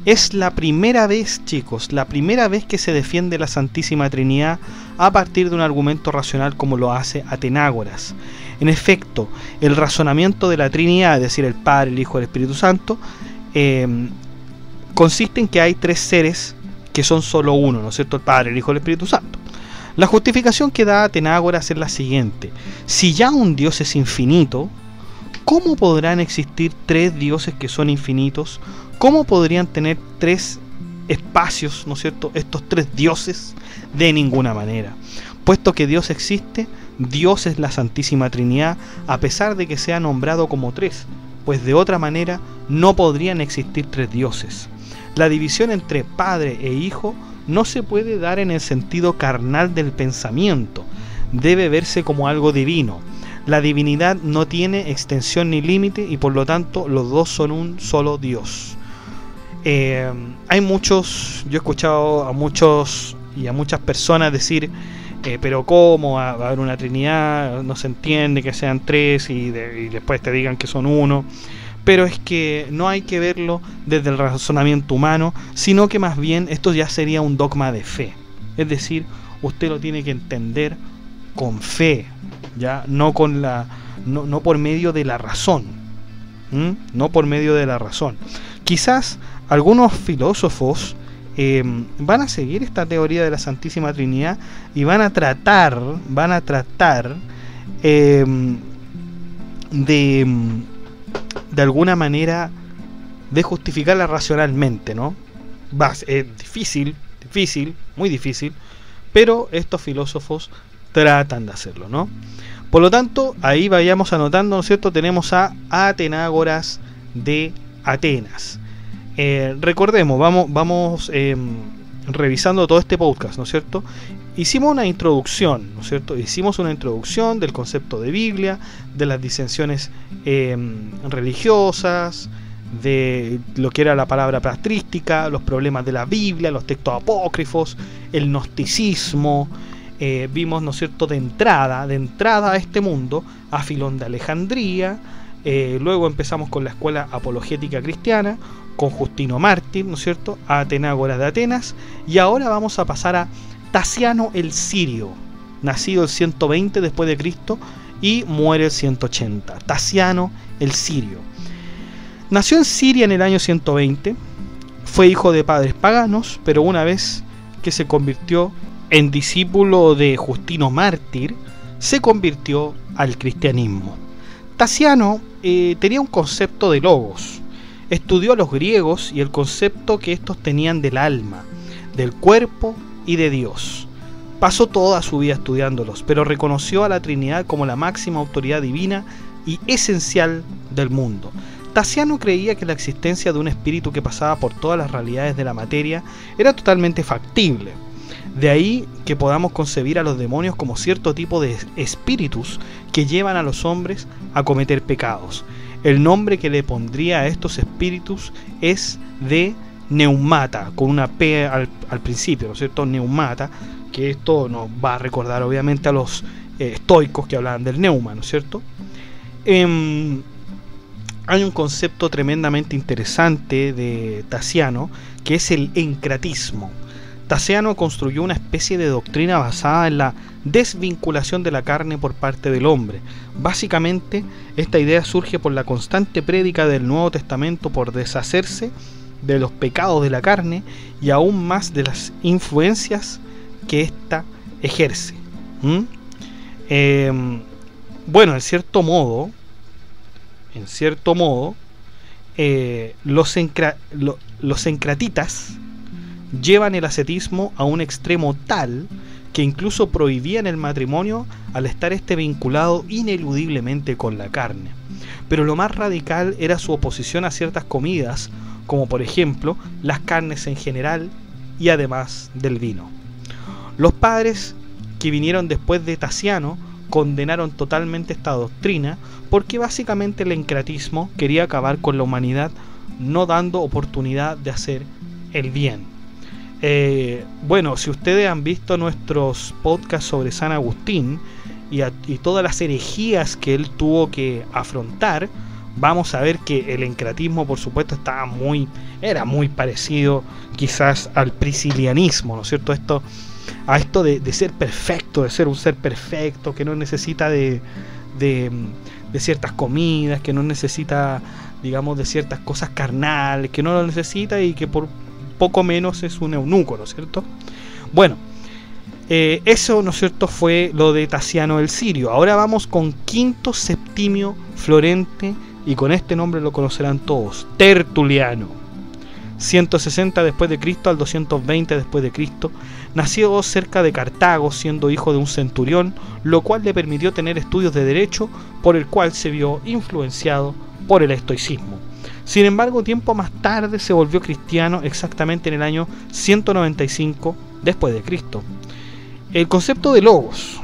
Es la primera vez, chicos, la primera vez que se defiende la Santísima Trinidad a partir de un argumento racional como lo hace Atenágoras. En efecto, el razonamiento de la Trinidad, es decir, el Padre, el Hijo y el Espíritu Santo, consiste en que hay tres seres que son solo uno, ¿no es cierto? El Padre, el Hijo y el Espíritu Santo. La justificación que da Atenágoras es la siguiente: si ya un Dios es infinito, ¿cómo podrán existir tres dioses que son infinitos? ¿Cómo podrían tener tres espacios, ¿no es cierto?, estos tres dioses? De ninguna manera. Puesto que Dios existe, Dios es la Santísima Trinidad, a pesar de que sea nombrado como tres, pues de otra manera no podrían existir tres dioses. La división entre Padre e Hijo no se puede dar en el sentido carnal del pensamiento, debe verse como algo divino. La divinidad no tiene extensión ni límite y por lo tanto los dos son un solo Dios. Hay muchos, yo he escuchado a muchos y a muchas personas decir, pero ¿cómo va a haber una Trinidad? No se entiende que sean tres y después te digan que son uno. Pero es que no hay que verlo desde el razonamiento humano, sino que más bien esto ya sería un dogma de fe. Es decir, usted lo tiene que entender con fe, ya no con no por medio de la razón. No por medio de la razón. Quizás algunos filósofos van a seguir esta teoría de la Santísima Trinidad y van a tratar de alguna manera de justificarla racionalmente, ¿no? Es difícil, muy difícil, pero estos filósofos tratan de hacerlo, ¿no? Por lo tanto, ahí vayamos anotando, ¿no es cierto? Tenemos a Atenágoras de Atenas. Recordemos, vamos revisando todo este podcast, ¿no es cierto? Hicimos una introducción, ¿no es cierto? Hicimos una introducción del concepto de Biblia, de las disensiones religiosas, de lo que era la palabra patrística, los problemas de la Biblia, los textos apócrifos, el gnosticismo. Vimos, ¿no es cierto?, de entrada a este mundo a Filón de Alejandría. Luego empezamos con la escuela apologética cristiana, con Justino Mártir, ¿no es cierto?, a Atenágoras de Atenas, y ahora vamos a pasar a Tasiano el Sirio, nacido el 120 después de Cristo y muere el 180. Tasiano el Sirio nació en Siria en el año 120, fue hijo de padres paganos, pero una vez que se convirtió en discípulo de Justino Mártir, se convirtió al cristianismo. Tasiano tenía un concepto de logos. Estudió a los griegos y el concepto que estos tenían del alma, del cuerpo y de Dios. Pasó toda su vida estudiándolos, pero reconoció a la Trinidad como la máxima autoridad divina y esencial del mundo. Tasiano creía que la existencia de un espíritu que pasaba por todas las realidades de la materia era totalmente factible. De ahí que podamos concebir a los demonios como cierto tipo de espíritus que llevan a los hombres a cometer pecados. El nombre que le pondría a estos espíritus es de neumata, con una P al principio, ¿no es cierto? Neumata, que esto nos va a recordar obviamente a los estoicos que hablaban del neuma, ¿no es cierto? Hay un concepto tremendamente interesante de Tasiano, que es el encratismo. Tasiano construyó una especie de doctrina basada en la desvinculación de la carne por parte del hombre. Básicamente, esta idea surge por la constante prédica del Nuevo Testamento por deshacerse de los pecados de la carne y aún más de las influencias que ésta ejerce. Bueno, en cierto modo, los encratitas llevan el ascetismo a un extremo tal que incluso prohibían el matrimonio al estar vinculado ineludiblemente con la carne. Pero lo más radical era su oposición a ciertas comidas, como por ejemplo las carnes en general y además del vino. Los padres que vinieron después de Tasiano condenaron totalmente esta doctrina porque básicamente el encratismo quería acabar con la humanidad, no dando oportunidad de hacer el bien. Bueno, si ustedes han visto nuestros podcasts sobre San Agustín y todas las herejías que él tuvo que afrontar, vamos a ver que el encratismo, por supuesto, era muy parecido quizás al priscilianismo, ¿no es cierto? A esto de ser perfecto, de ser un ser perfecto, que no necesita de ciertas comidas, que no necesita, digamos, de ciertas cosas carnales, que no lo necesita y que por poco menos es un eunuco, ¿no es cierto? Bueno, eso, ¿no es cierto?, fue lo de Tasiano el Sirio. Ahora vamos con Quinto Septimio Florente, y con este nombre lo conocerán todos: Tertuliano. 160 después de Cristo al 220 después de Cristo, nació cerca de Cartago, siendo hijo de un centurión, lo cual le permitió tener estudios de derecho, por el cual se vio influenciado por el estoicismo. Sin embargo, tiempo más tarde se volvió cristiano, exactamente en el año 195 después de Cristo. El concepto de logos.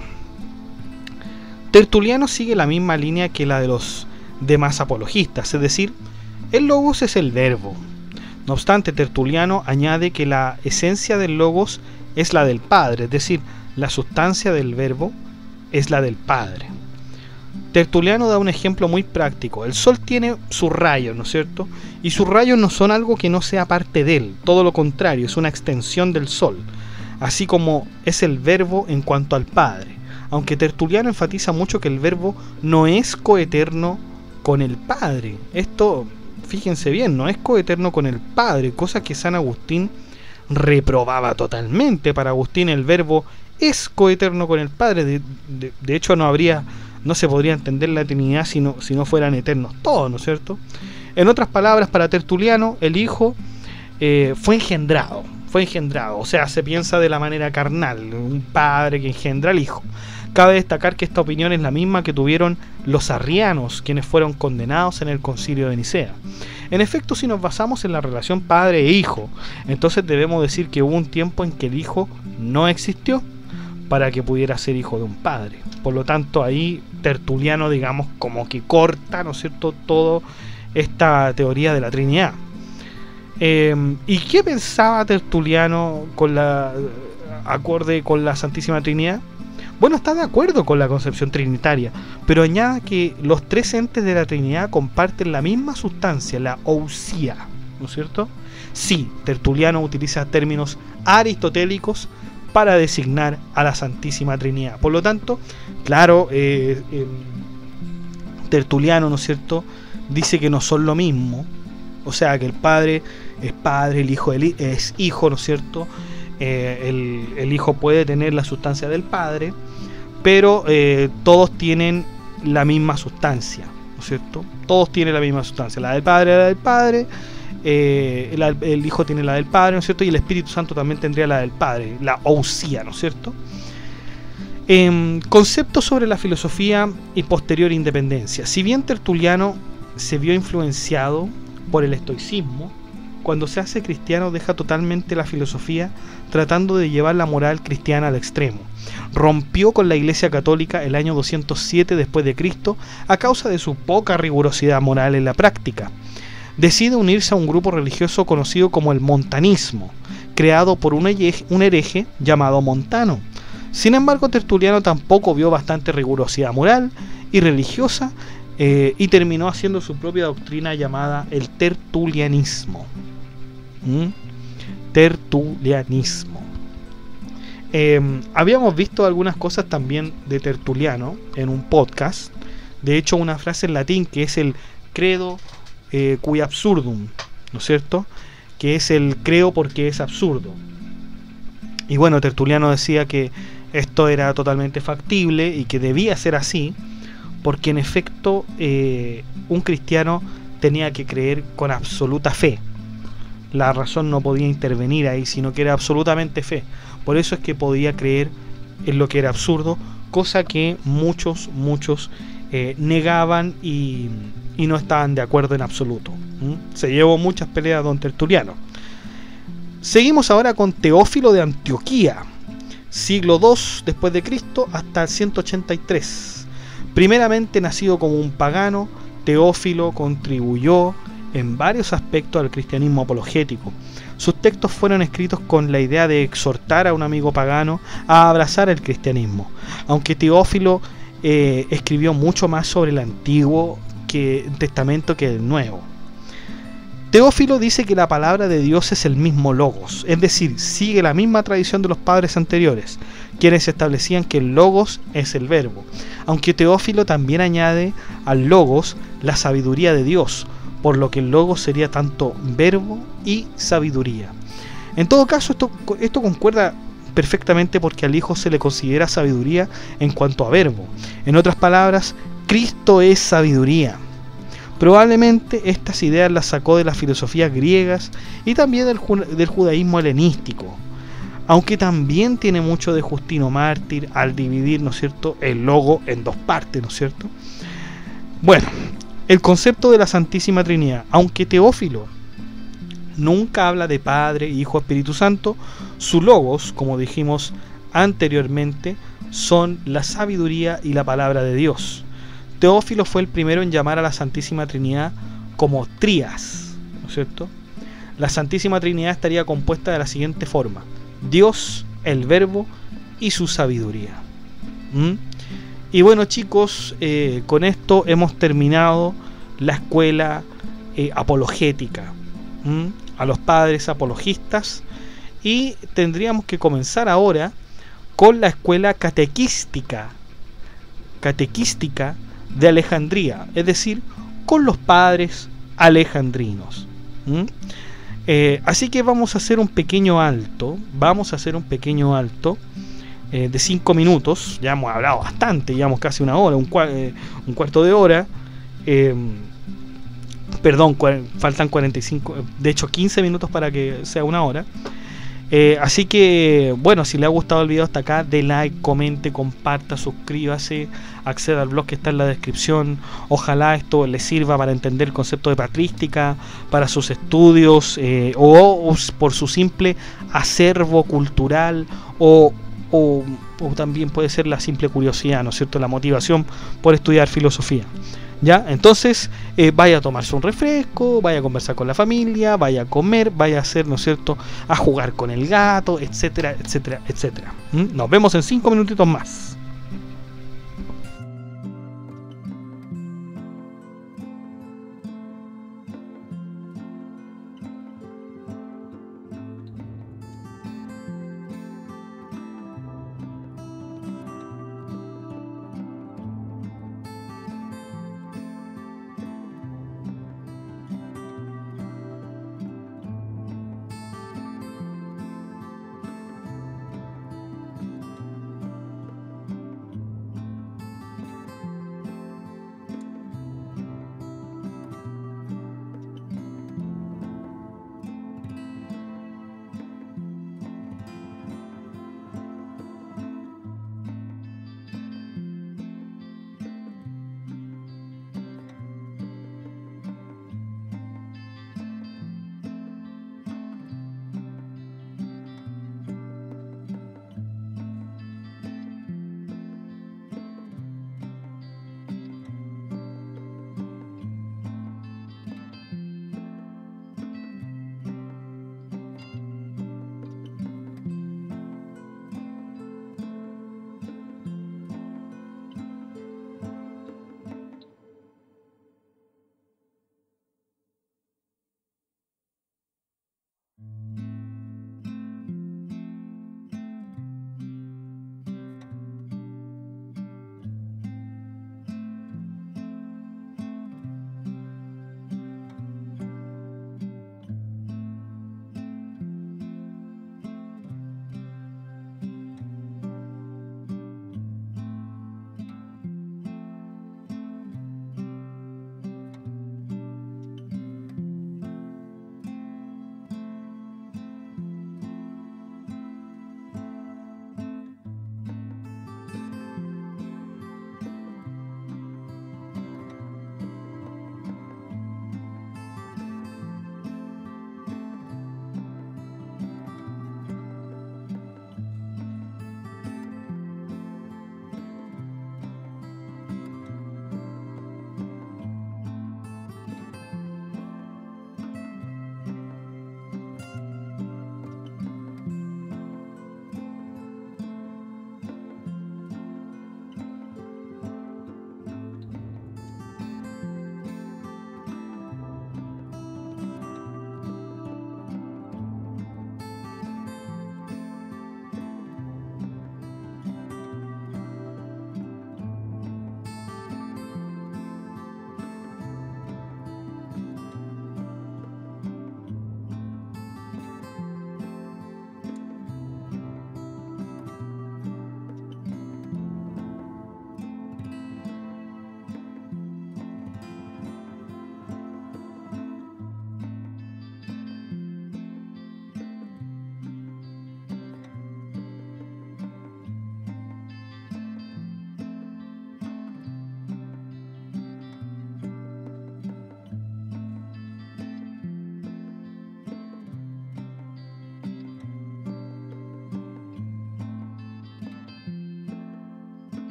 Tertuliano sigue la misma línea que la de los demás apologistas, es decir, el logos es el verbo. No obstante, Tertuliano añade que la esencia del logos es la del Padre, es decir, la sustancia del verbo es la del Padre. Tertuliano da un ejemplo muy práctico. El Sol tiene sus rayos, ¿no es cierto? Y sus rayos no son algo que no sea parte de él, todo lo contrario, es una extensión del Sol, así como es el verbo en cuanto al Padre. Aunque Tertuliano enfatiza mucho que el verbo no es coeterno con el Padre. Esto, fíjense bien, no es coeterno con el Padre, cosa que San Agustín reprobaba totalmente. Para Agustín el verbo es coeterno con el Padre. De hecho no se podría entender la Trinidad si no fueran eternos todos, ¿no es cierto? En otras palabras, para Tertuliano el Hijo fue engendrado, o sea, se piensa de la manera carnal, un padre que engendra al Hijo. Cabe destacar que esta opinión es la misma que tuvieron los arrianos, quienes fueron condenados en el Concilio de Nicea. En efecto, si nos basamos en la relación padre e hijo, entonces debemos decir que hubo un tiempo en que el Hijo no existió para que pudiera ser hijo de un padre. Por lo tanto, ahí Tertuliano, digamos, como que corta, ¿no es cierto?, toda esta teoría de la Trinidad. ¿Y qué pensaba Tertuliano acorde con la Santísima Trinidad? Bueno, está de acuerdo con la concepción trinitaria, pero añade que los tres entes de la Trinidad comparten la misma sustancia, la ousia, ¿no es cierto? Sí, Tertuliano utiliza términos aristotélicos para designar a la Santísima Trinidad. Por lo tanto, claro, Tertuliano, ¿no es cierto?, dice que no son lo mismo, o sea, que el Padre es Padre, el Hijo es Hijo, ¿no es cierto? El Hijo puede tener la sustancia del Padre, pero todos tienen la misma sustancia, ¿no es cierto? Todos tienen la misma sustancia, la del Padre, la del Padre, el Hijo tiene la del Padre, ¿no es cierto? Y el Espíritu Santo también tendría la del Padre, la ousia, ¿no es cierto? Conceptos sobre la filosofía y posterior independencia. Si bien Tertuliano se vio influenciado por el estoicismo, cuando se hace cristiano deja totalmente la filosofía, tratando de llevar la moral cristiana al extremo. Rompió con la Iglesia Católica el año 207 después de Cristo a causa de su poca rigurosidad moral en la práctica. Decide unirse a un grupo religioso conocido como el montanismo, creado por un hereje llamado Montano. Sin embargo, Tertuliano tampoco vio bastante rigurosidad moral y religiosa y terminó haciendo su propia doctrina llamada el tertulianismo. Tertulianismo. Habíamos visto algunas cosas también de Tertuliano en un podcast. De hecho, una frase en latín que es el credo cui absurdum, ¿no es cierto? Que es el creo porque es absurdo. Y bueno, Tertuliano decía que esto era totalmente factible y que debía ser así, porque en efecto un cristiano tenía que creer con absoluta fe. La razón no podía intervenir ahí, sino que era absolutamente fe. Por eso es que podía creer en lo que era absurdo, cosa que muchos negaban y no estaban de acuerdo en absoluto. Se llevó muchas peleas don Tertuliano. Seguimos ahora con Teófilo de Antioquía, siglo II después de Cristo hasta el 183. Primeramente nacido como un pagano, Teófilo contribuyó en varios aspectos al cristianismo apologético. Sus textos fueron escritos con la idea de exhortar a un amigo pagano a abrazar el cristianismo, aunque Teófilo escribió mucho más sobre el Antiguo Testamento que el Nuevo. Teófilo dice que la palabra de Dios es el mismo Logos, es decir, sigue la misma tradición de los padres anteriores, quienes establecían que el Logos es el Verbo, aunque Teófilo también añade al Logos la sabiduría de Dios, por lo que el Logos sería tanto verbo y sabiduría. En todo caso, esto concuerda perfectamente porque al Hijo se le considera sabiduría en cuanto a verbo. En otras palabras, Cristo es sabiduría. Probablemente estas ideas las sacó de las filosofías griegas y también del judaísmo helenístico, aunque también tiene mucho de Justino Mártir al dividir, ¿no es cierto?, el logo en dos partes, ¿no es cierto? Bueno, el concepto de la Santísima Trinidad, aunque Teófilo nunca habla de Padre, Hijo, Espíritu Santo, su logos, como dijimos anteriormente, son la sabiduría y la palabra de Dios. Teófilo fue el primero en llamar a la Santísima Trinidad como trías, ¿no es cierto? La Santísima Trinidad estaría compuesta de la siguiente forma: Dios, el Verbo y su sabiduría. Y bueno, chicos, con esto hemos terminado la escuela apologética, a los padres apologistas, y tendríamos que comenzar ahora con la escuela catequística de Alejandría, es decir, con los padres alejandrinos. Así que vamos a hacer un pequeño alto, de 5 minutos. Ya hemos hablado bastante, llevamos casi una hora, un cuarto de hora. Perdón, faltan 45, de hecho 15 minutos para que sea una hora. Así que, bueno, si le ha gustado el video hasta acá, dé like, comente, comparta, suscríbase, acceda al blog que está en la descripción. Ojalá esto le sirva para entender el concepto de patrística, para sus estudios, o por su simple acervo cultural, o también puede ser la simple curiosidad, ¿no es cierto?, la motivación por estudiar filosofía. ¿Ya? Entonces, vaya a tomarse un refresco, vaya a conversar con la familia, vaya a comer, vaya a hacer, ¿no es cierto?, a jugar con el gato, etcétera, etcétera, etcétera. Nos vemos en 5 minutitos más.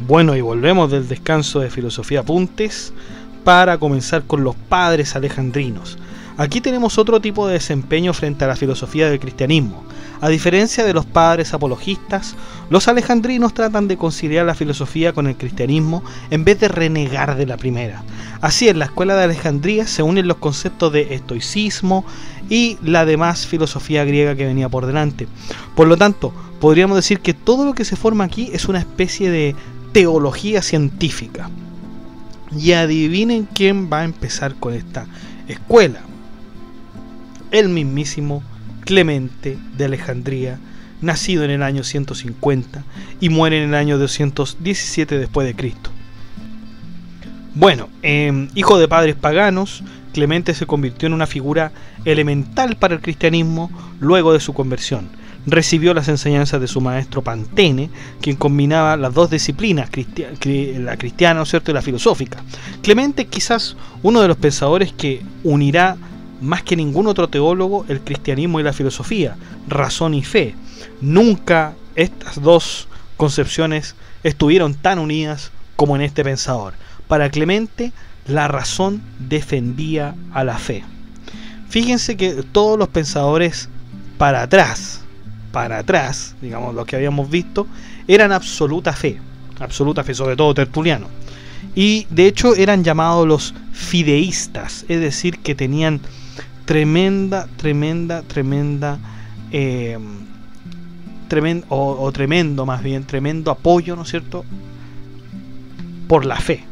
Bueno, y volvemos del descanso de Filosofía Apuntes para comenzar con los padres alejandrinos. Aquí tenemos otro tipo de desempeño frente a la filosofía del cristianismo. A diferencia de los padres apologistas, los alejandrinos tratan de conciliar la filosofía con el cristianismo en vez de renegar de la primera. Así, en la escuela de Alejandría se unen los conceptos de estoicismo y la demás filosofía griega que venía por delante. Por lo tanto, podríamos decir que todo lo que se forma aquí es una especie de teología científica. Y adivinen quién va a empezar con esta escuela. El mismísimo Clemente de Alejandría, nacido en el año 150 y muere en el año 217 después de Cristo. Bueno, hijo de padres paganos, Clemente se convirtió en una figura elemental para el cristianismo luego de su conversión. Recibió las enseñanzas de su maestro Pantene, quien combinaba las dos disciplinas, la cristiana, ¿no es cierto?, y la filosófica. Clemente quizás uno de los pensadores que unirá más que ningún otro teólogo el cristianismo y la filosofía, razón y fe. Nunca estas dos concepciones estuvieron tan unidas como en este pensador. Para Clemente, la razón defendía a la fe. Fíjense que todos los pensadores para atrás, digamos, lo que habíamos visto, eran absoluta fe, sobre todo Tertuliano. Y de hecho eran llamados los fideístas, es decir, que tenían tremendo apoyo, ¿no es cierto?, por la fe.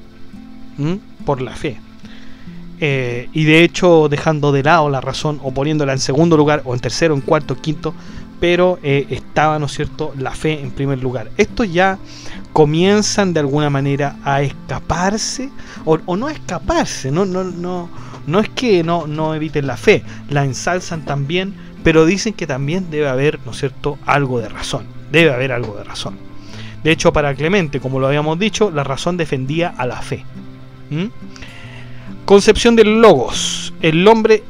Por la fe. Y de hecho, dejando de lado la razón o poniéndola en segundo lugar, o en tercero, en cuarto, quinto, pero estaba, ¿no es cierto?, la fe en primer lugar. Estos ya comienzan de alguna manera a escaparse, o no escaparse, no es que no eviten la fe, la ensalzan también, pero dicen que también debe haber, ¿no es cierto?, algo de razón. Debe haber algo de razón. De hecho, para Clemente, como lo habíamos dicho, la razón defendía a la fe. Concepción del logos. El hombre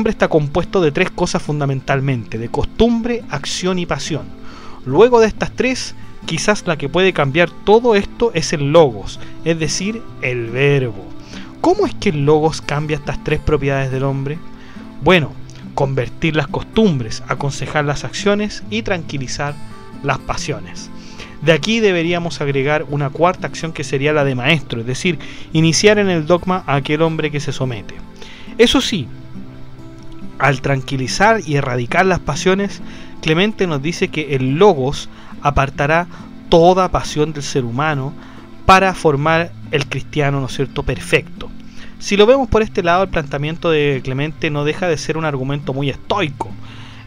está compuesto de tres cosas fundamentalmente: de costumbre, acción y pasión. Luego de estas tres, quizás la que puede cambiar todo esto es el logos, es decir, el verbo. ¿Cómo es que el logos cambia estas tres propiedades del hombre? Bueno, convertir las costumbres, aconsejar las acciones y tranquilizar las pasiones. De aquí deberíamos agregar una cuarta acción que sería la de maestro, es decir, iniciar en el dogma a aquel hombre que se somete. Eso sí, al tranquilizar y erradicar las pasiones, Clemente nos dice que el logos apartará toda pasión del ser humano para formar el cristiano, ¿no es cierto?, perfecto. Si lo vemos por este lado, el planteamiento de Clemente no deja de ser un argumento muy estoico.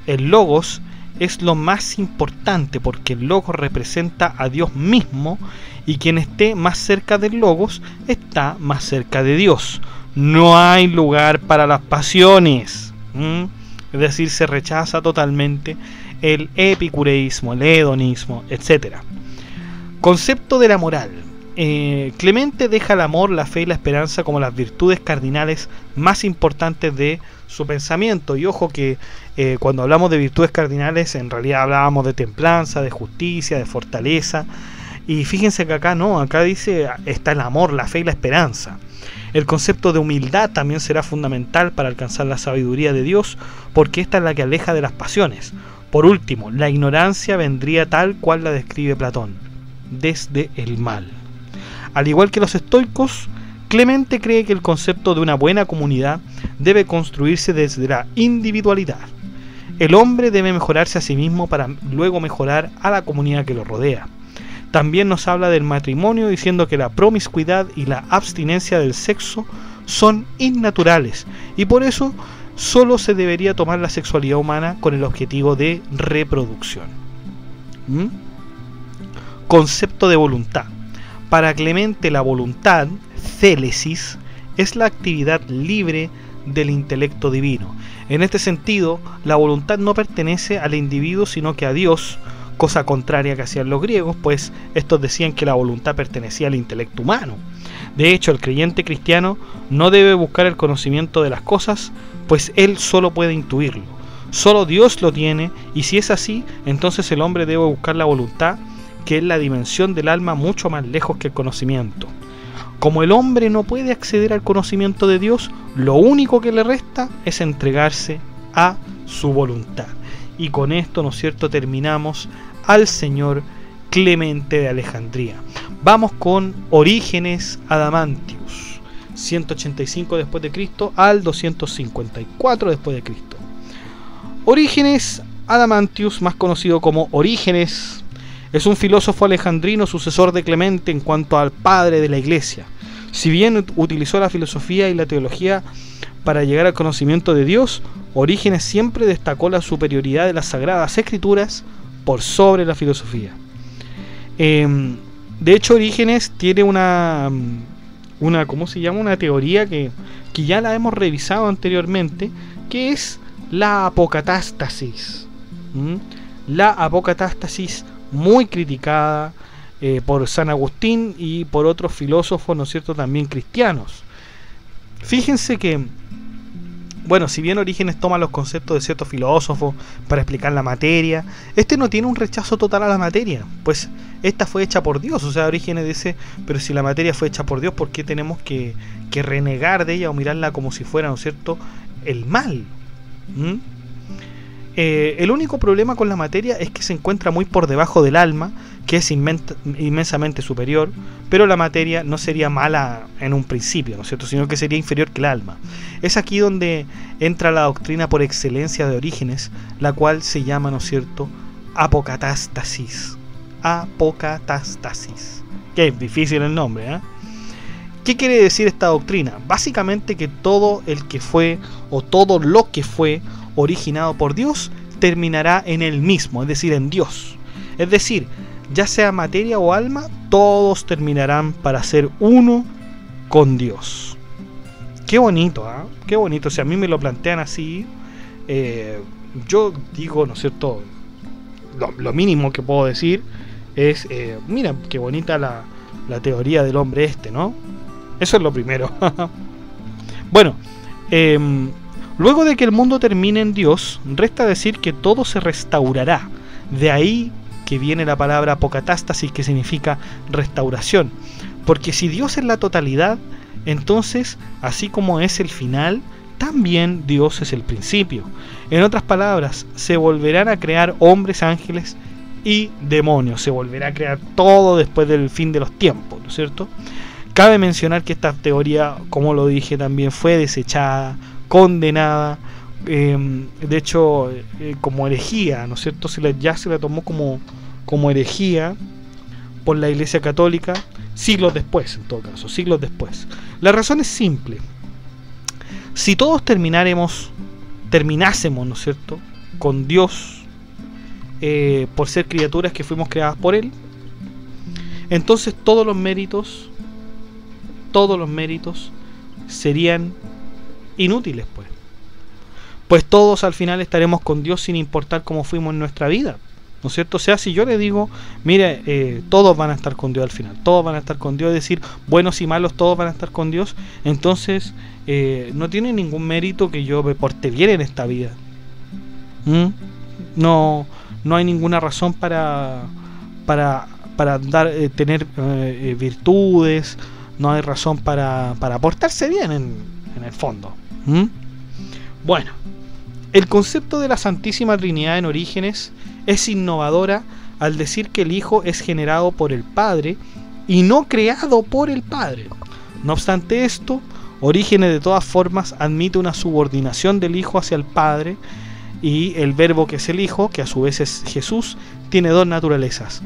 El logos es lo más importante porque el logos representa a Dios mismo, y quien esté más cerca del logos está más cerca de Dios. No hay lugar para las pasiones. Es decir, se rechaza totalmente el epicureísmo, el hedonismo, etc. Concepto de la moral. Clemente deja el amor, la fe y la esperanza como las virtudes cardinales más importantes de su pensamiento. Y ojo que cuando hablamos de virtudes cardinales, en realidad hablábamos de templanza, de justicia, de fortaleza. Y fíjense que acá no, acá dice está el amor, la fe y la esperanza. El concepto de humildad también será fundamental para alcanzar la sabiduría de Dios, porque esta es la que aleja de las pasiones. Por último, la ignorancia vendría tal cual la describe Platón, desde el mal. Al igual que los estoicos, Clemente cree que el concepto de una buena comunidad debe construirse desde la individualidad. El hombre debe mejorarse a sí mismo para luego mejorar a la comunidad que lo rodea. También nos habla del matrimonio, diciendo que la promiscuidad y la abstinencia del sexo son innaturales y por eso solo se debería tomar la sexualidad humana con el objetivo de reproducción. Concepto de voluntad. Para Clemente, la voluntad, célesis, es la actividad libre del intelecto divino. En este sentido, la voluntad no pertenece al individuo, sino que a Dios, cosa contraria que hacían los griegos, pues estos decían que la voluntad pertenecía al intelecto humano. De hecho, el creyente cristiano no debe buscar el conocimiento de las cosas, pues él solo puede intuirlo. Solo Dios lo tiene, y si es así, entonces el hombre debe buscar la voluntad, que es la dimensión del alma mucho más lejos que el conocimiento. Como el hombre no puede acceder al conocimiento de Dios, lo único que le resta es entregarse a su voluntad. Y con esto, ¿no es cierto?, terminamos al señor Clemente de Alejandría. Vamos con Orígenes Adamantius, 185 después de Cristo al 254 después de Cristo. Orígenes Adamantius, más conocido como Orígenes, es un filósofo alejandrino sucesor de Clemente en cuanto al padre de la Iglesia. Si bien utilizó la filosofía y la teología para llegar al conocimiento de Dios, Orígenes siempre destacó la superioridad de las Sagradas Escrituras por sobre la filosofía. De hecho, Orígenes tiene una ¿cómo se llama? Una teoría que ya la hemos revisado anteriormente, que es la apocatástasis. La apocatástasis, muy criticada por San Agustín y por otros filósofos, ¿no es cierto?, también cristianos. Fíjense que, bueno, si bien Orígenes toma los conceptos de ciertos filósofos para explicar la materia, este no tiene un rechazo total a la materia, pues esta fue hecha por Dios. O sea, Orígenes dice, pero si la materia fue hecha por Dios, ¿por qué tenemos que renegar de ella o mirarla como si fuera, ¿no es cierto?, el mal? El único problema con la materia es que se encuentra muy por debajo del alma, que es inmensamente superior, pero la materia no sería mala en un principio, ¿no es cierto?, sino que sería inferior que el alma. Es aquí donde entra la doctrina por excelencia de Orígenes, la cual se llama, ¿no es cierto?, apocatástasis. Apocatástasis. Que es difícil el nombre, ¿eh? ¿Qué quiere decir esta doctrina? Básicamente que todo el que fue, o todo lo que fue originado por Dios, terminará en Él mismo, es decir, en Dios. Es decir, ya sea materia o alma, todos terminarán para ser uno con Dios. Qué bonito, ¿eh? Qué bonito. Si a mí me lo plantean así, yo digo, ¿no es cierto?, lo mínimo que puedo decir es, mira, qué bonita la teoría del hombre este, ¿no? Eso es lo primero. Bueno, luego de que el mundo termine en Dios, resta decir que todo se restaurará. De ahí que viene la palabra apocatástasis, que significa restauración. Porque si Dios es la totalidad, entonces, así como es el final, también Dios es el principio. En otras palabras, se volverán a crear hombres, ángeles y demonios. Se volverá a crear todo después del fin de los tiempos, ¿no es cierto? Cabe mencionar que esta teoría, como lo dije, también fue desechada, condenada, de hecho, como herejía, ¿no es cierto? Ya se la tomó como herejía por la Iglesia Católica siglos después, en todo caso, siglos después. La razón es simple. Si todos terminásemos, ¿no es cierto?, con Dios, por ser criaturas que fuimos creadas por Él, entonces todos los méritos serían inútiles, pues todos al final estaremos con Dios sin importar cómo fuimos en nuestra vida, ¿no es cierto? O sea, si yo le digo, mire, todos van a estar con Dios al final, todos van a estar con Dios, es decir, buenos y malos, todos van a estar con Dios, entonces no tiene ningún mérito que yo me porte bien en esta vida. No hay ninguna razón para tener virtudes, no hay razón para portarse bien en el fondo. Bueno, el concepto de la Santísima Trinidad en Orígenes es innovadora al decir que el Hijo es generado por el Padre y no creado por el Padre. No obstante esto, Orígenes de todas formas admite una subordinación del Hijo hacia el Padre, y el Verbo, que es el Hijo, que a su vez es Jesús, tiene dos naturalezas,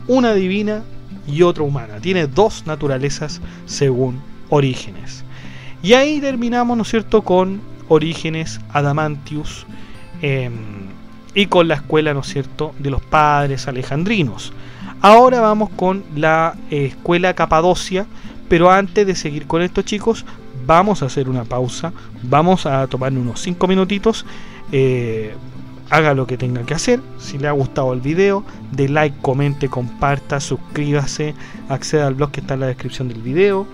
una divina y otra humana. Tiene dos naturalezas según Orígenes. Y ahí terminamos, ¿no es cierto?, con Orígenes Adamantius, y con la escuela, ¿no es cierto?, de los padres alejandrinos. Ahora vamos con la escuela capadocia, pero antes de seguir con esto, chicos, vamos a hacer una pausa, vamos a tomar unos 5 minutitos. Haga lo que tenga que hacer. Si le ha gustado el video, de like, comente, comparta, suscríbase, acceda al blog que está en la descripción del video,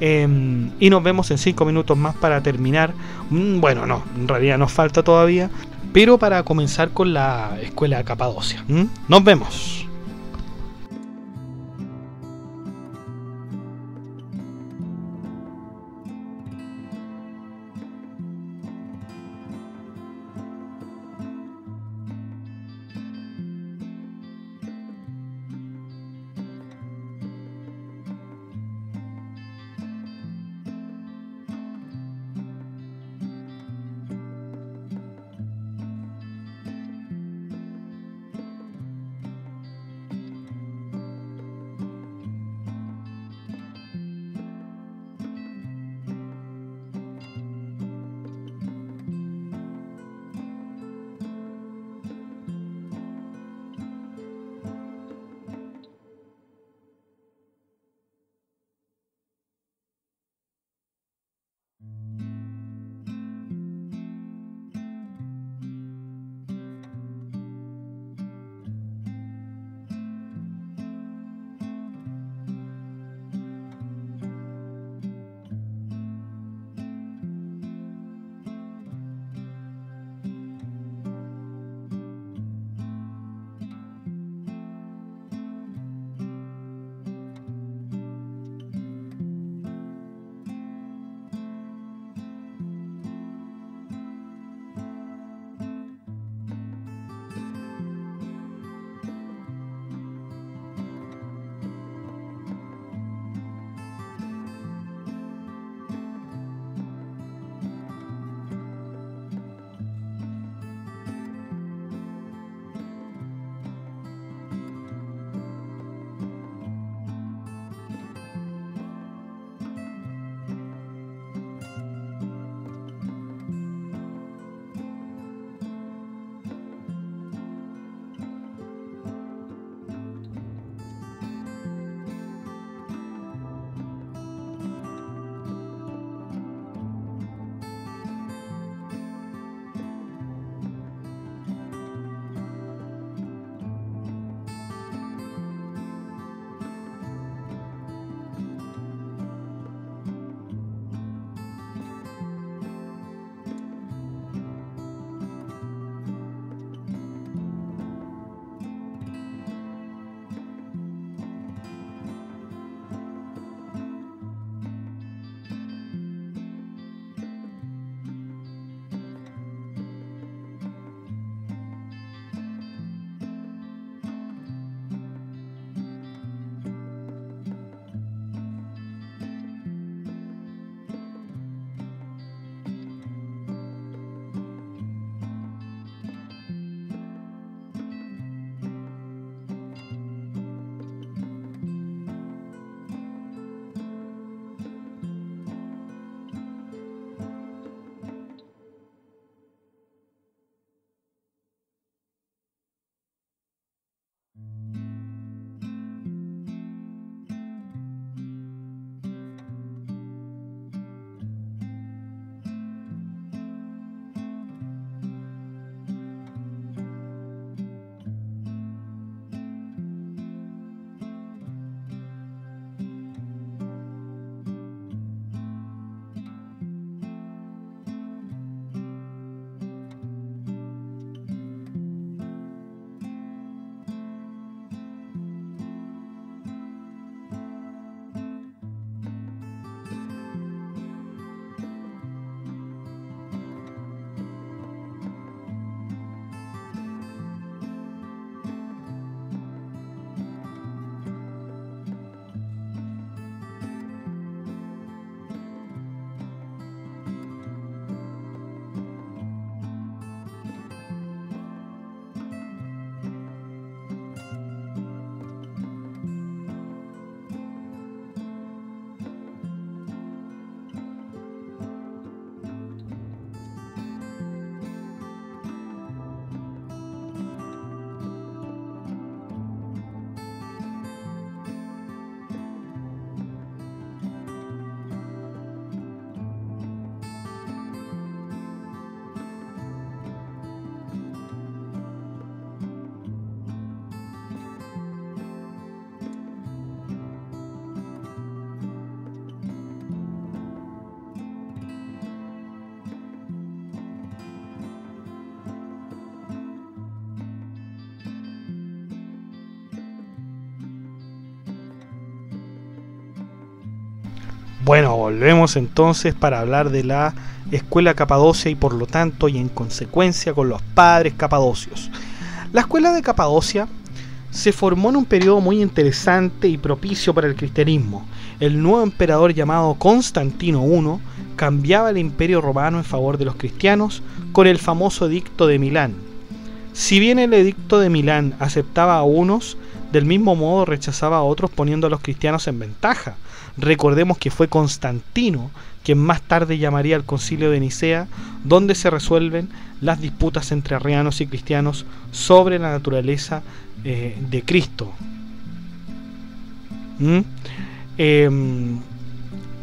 y nos vemos en 5 minutos más para terminar. Bueno, no, en realidad nos falta todavía, pero para comenzar con la escuela capadocia. Nos vemos. Bueno, volvemos entonces para hablar de la escuela Capadocia y por lo tanto y en consecuencia con los padres capadocios. La escuela de Capadocia se formó en un periodo muy interesante y propicio para el cristianismo. El nuevo emperador llamado Constantino I cambiaba el imperio romano en favor de los cristianos con el famoso edicto de Milán. Si bien el edicto de Milán aceptaba a unos, del mismo modo rechazaba a otros poniendo a los cristianos en ventaja. Recordemos que fue Constantino quien más tarde llamaría al Concilio de Nicea, donde se resuelven las disputas entre arrianos y cristianos sobre la naturaleza de Cristo.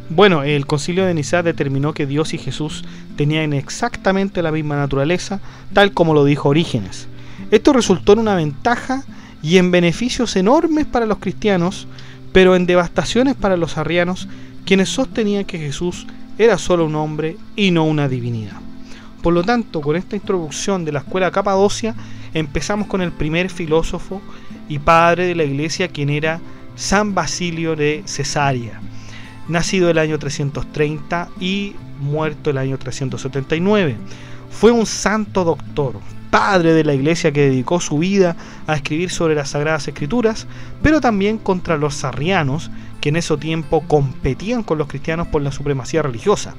Bueno, el Concilio de Nicea determinó que Dios y Jesús tenían exactamente la misma naturaleza, tal como lo dijo Orígenes. Esto resultó en una ventaja y en beneficios enormes para los cristianos, pero en devastaciones para los arrianos, quienes sostenían que Jesús era solo un hombre y no una divinidad. Por lo tanto, con esta introducción de la escuela Capadocia, empezamos con el primer filósofo y padre de la iglesia, quien era San Basilio de Cesarea, nacido el año 330 y muerto el año 379. Fue un santo doctor, padre de la iglesia que dedicó su vida a escribir sobre las Sagradas Escrituras, pero también contra los arrianos, que en ese tiempo competían con los cristianos por la supremacía religiosa.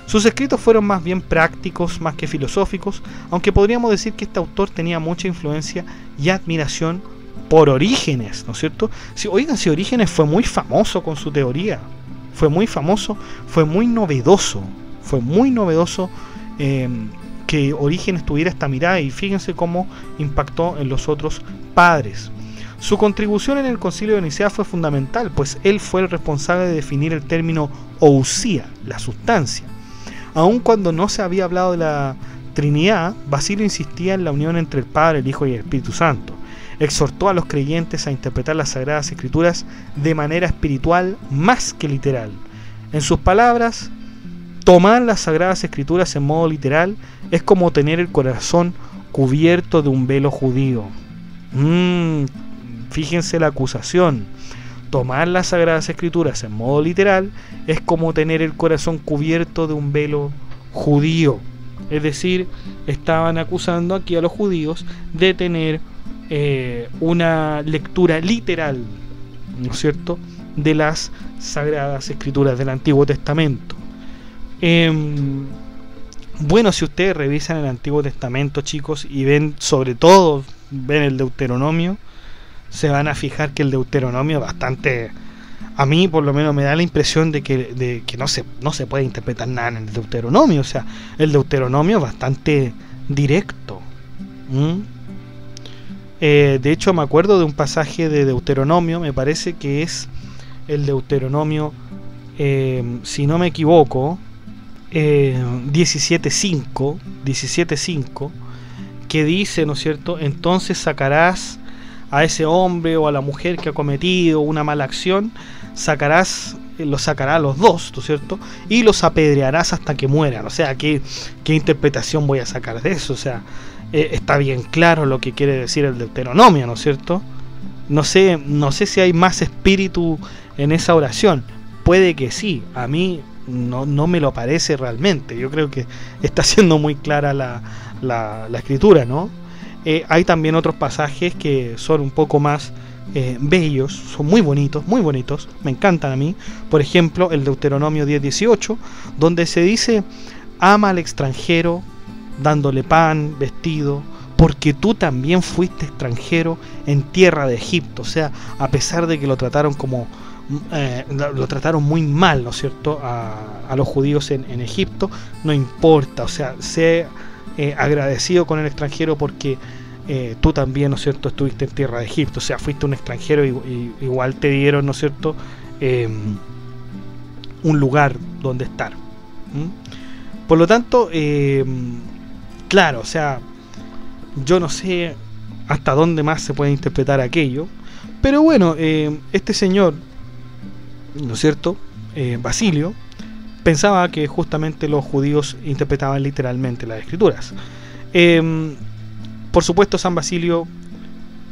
Sus escritos fueron más bien prácticos, más que filosóficos, aunque podríamos decir que este autor tenía mucha influencia y admiración por Orígenes, ¿no es cierto? Si Orígenes fue muy famoso con su teoría, fue muy famoso, fue muy novedoso que Orígenes tuviera esta mirada, y fíjense cómo impactó en los otros padres. Su contribución en el Concilio de Nicea fue fundamental, pues él fue el responsable de definir el término ousia, la sustancia. Aun cuando no se había hablado de la Trinidad, Basilio insistía en la unión entre el Padre, el Hijo y el Espíritu Santo. Exhortó a los creyentes a interpretar las Sagradas Escrituras de manera espiritual más que literal. En sus palabras, tomar las Sagradas Escrituras en modo literal es como tener el corazón cubierto de un velo judío. Fíjense la acusación. Tomar las Sagradas Escrituras en modo literal es como tener el corazón cubierto de un velo judío. Es decir, estaban acusando aquí a los judíos de tener una lectura literal, ¿no es cierto?, de las Sagradas Escrituras del Antiguo Testamento. Bueno, si ustedes revisan el Antiguo Testamento, chicos, y ven, sobre todo, ven el Deuteronomio, se van a fijar que el Deuteronomio bastante, a mí por lo menos me da la impresión de que no se puede interpretar nada en el Deuteronomio. O sea, el Deuteronomio es bastante directo. De hecho, me acuerdo de un pasaje de Deuteronomio, me parece que es el Deuteronomio, si no me equivoco, 17.5, que dice, ¿no es cierto?, entonces sacarás a ese hombre o a la mujer que ha cometido una mala acción, los sacará a los dos, ¿no es cierto?, y los apedrearás hasta que mueran. O sea, ¿qué interpretación voy a sacar de eso? O sea, está bien claro lo que quiere decir el Deuteronomio, ¿no es cierto? No sé si hay más espíritu en esa oración. Puede que sí, a mí no me lo parece realmente. Yo creo que está siendo muy clara la escritura, ¿no? Hay también otros pasajes que son un poco más bellos, son muy bonitos, me encantan a mí. Por ejemplo, el Deuteronomio 10:18, donde se dice: ama al extranjero, dándole pan, vestido, porque tú también fuiste extranjero en tierra de Egipto. O sea, a pesar de que lo trataron lo trataron muy mal, ¿no es cierto?, a los judíos en Egipto, no importa. O sea, sé agradecido con el extranjero porque tú también, ¿no es cierto?, estuviste en tierra de Egipto. O sea, fuiste un extranjero y igual te dieron, ¿no es cierto?, un lugar donde estar. Por lo tanto, claro, o sea, yo no sé hasta dónde más se puede interpretar aquello, pero bueno, este señor, ¿no es cierto?, Basilio, pensaba que justamente los judíos interpretaban literalmente las escrituras. Por supuesto, San Basilio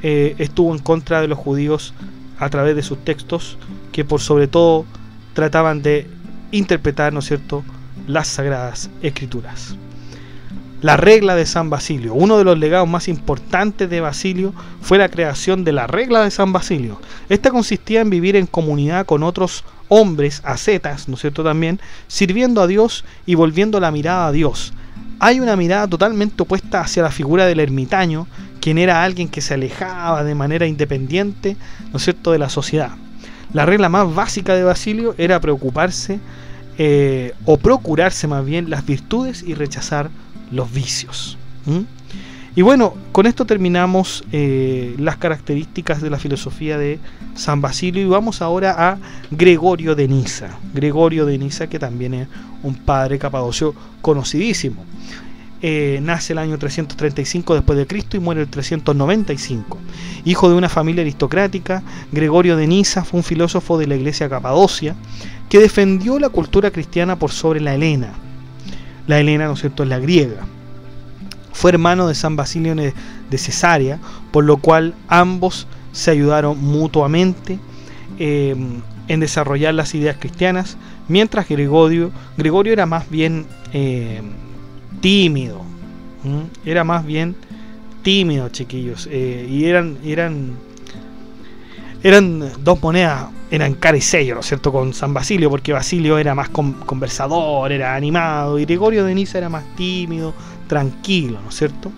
estuvo en contra de los judíos a través de sus textos, que por sobre todo trataban de interpretar, ¿no es cierto?, las Sagradas Escrituras. La regla de San Basilio. Uno de los legados más importantes de Basilio fue la creación de la regla de San Basilio. Esta consistía en vivir en comunidad con otros hombres, ascetas, ¿no es cierto?, también, sirviendo a Dios y volviendo la mirada a Dios. Hay una mirada totalmente opuesta hacia la figura del ermitaño, quien era alguien que se alejaba de manera independiente, ¿no es cierto?, de la sociedad. La regla más básica de Basilio era preocuparse o procurarse más bien las virtudes y rechazar los vicios. Y bueno, con esto terminamos las características de la filosofía de San Basilio y vamos ahora a Gregorio de Nisa. Gregorio de Nisa, que también es un padre capadocio conocidísimo. Nace el año 335 después de Cristo y muere el 395. Hijo de una familia aristocrática, Gregorio de Nisa fue un filósofo de la iglesia capadocia que defendió la cultura cristiana por sobre la helena. La helena, ¿no es cierto?, es la griega. Fue hermano de San Basilio de Cesarea, por lo cual ambos se ayudaron mutuamente en desarrollar las ideas cristianas, mientras Gregorio era más bien tímido. Era más bien tímido, chiquillos. Y eran dos monedas, eran cara y sello, ¿no es cierto?, con San Basilio, porque Basilio era más conversador, era animado, y Gregorio de Nisa era más tímido, tranquilo, ¿no es cierto?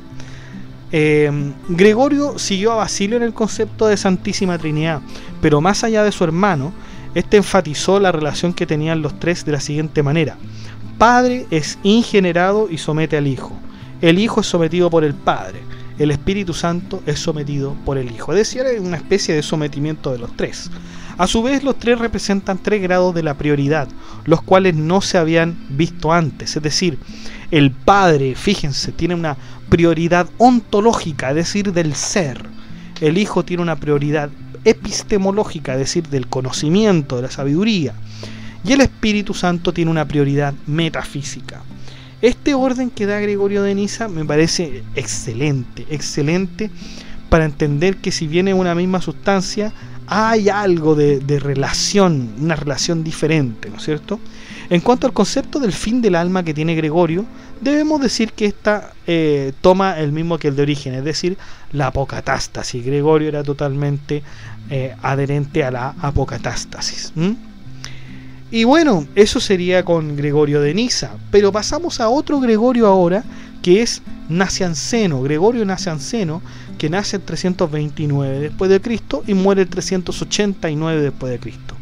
Gregorio siguió a Basilio en el concepto de Santísima Trinidad, pero más allá de su hermano, este enfatizó la relación que tenían los tres de la siguiente manera: Padre es ingenerado y somete al Hijo, el Hijo es sometido por el Padre, el Espíritu Santo es sometido por el Hijo. Es decir, era una especie de sometimiento de los tres. A su vez, los tres representan tres grados de la prioridad, los cuales no se habían visto antes. Es decir, el Padre, fíjense, tiene una prioridad ontológica, es decir, del ser. El Hijo tiene una prioridad epistemológica, es decir, del conocimiento, de la sabiduría. Y el Espíritu Santo tiene una prioridad metafísica. Este orden que da Gregorio de Nisa me parece excelente, excelente para entender que si viene una misma sustancia, hay algo de relación, una relación diferente, ¿no es cierto? En cuanto al concepto del fin del alma que tiene Gregorio, debemos decir que esta toma el mismo que el de origen, es decir, la apocatástasis. Gregorio era totalmente adherente a la apocatástasis. Y bueno, eso sería con Gregorio de Nisa. Pero pasamos a otro Gregorio ahora, que es Nacianceno, Gregorio Nacianceno, que nace en 329 después de Cristo y muere en 389 después de Cristo.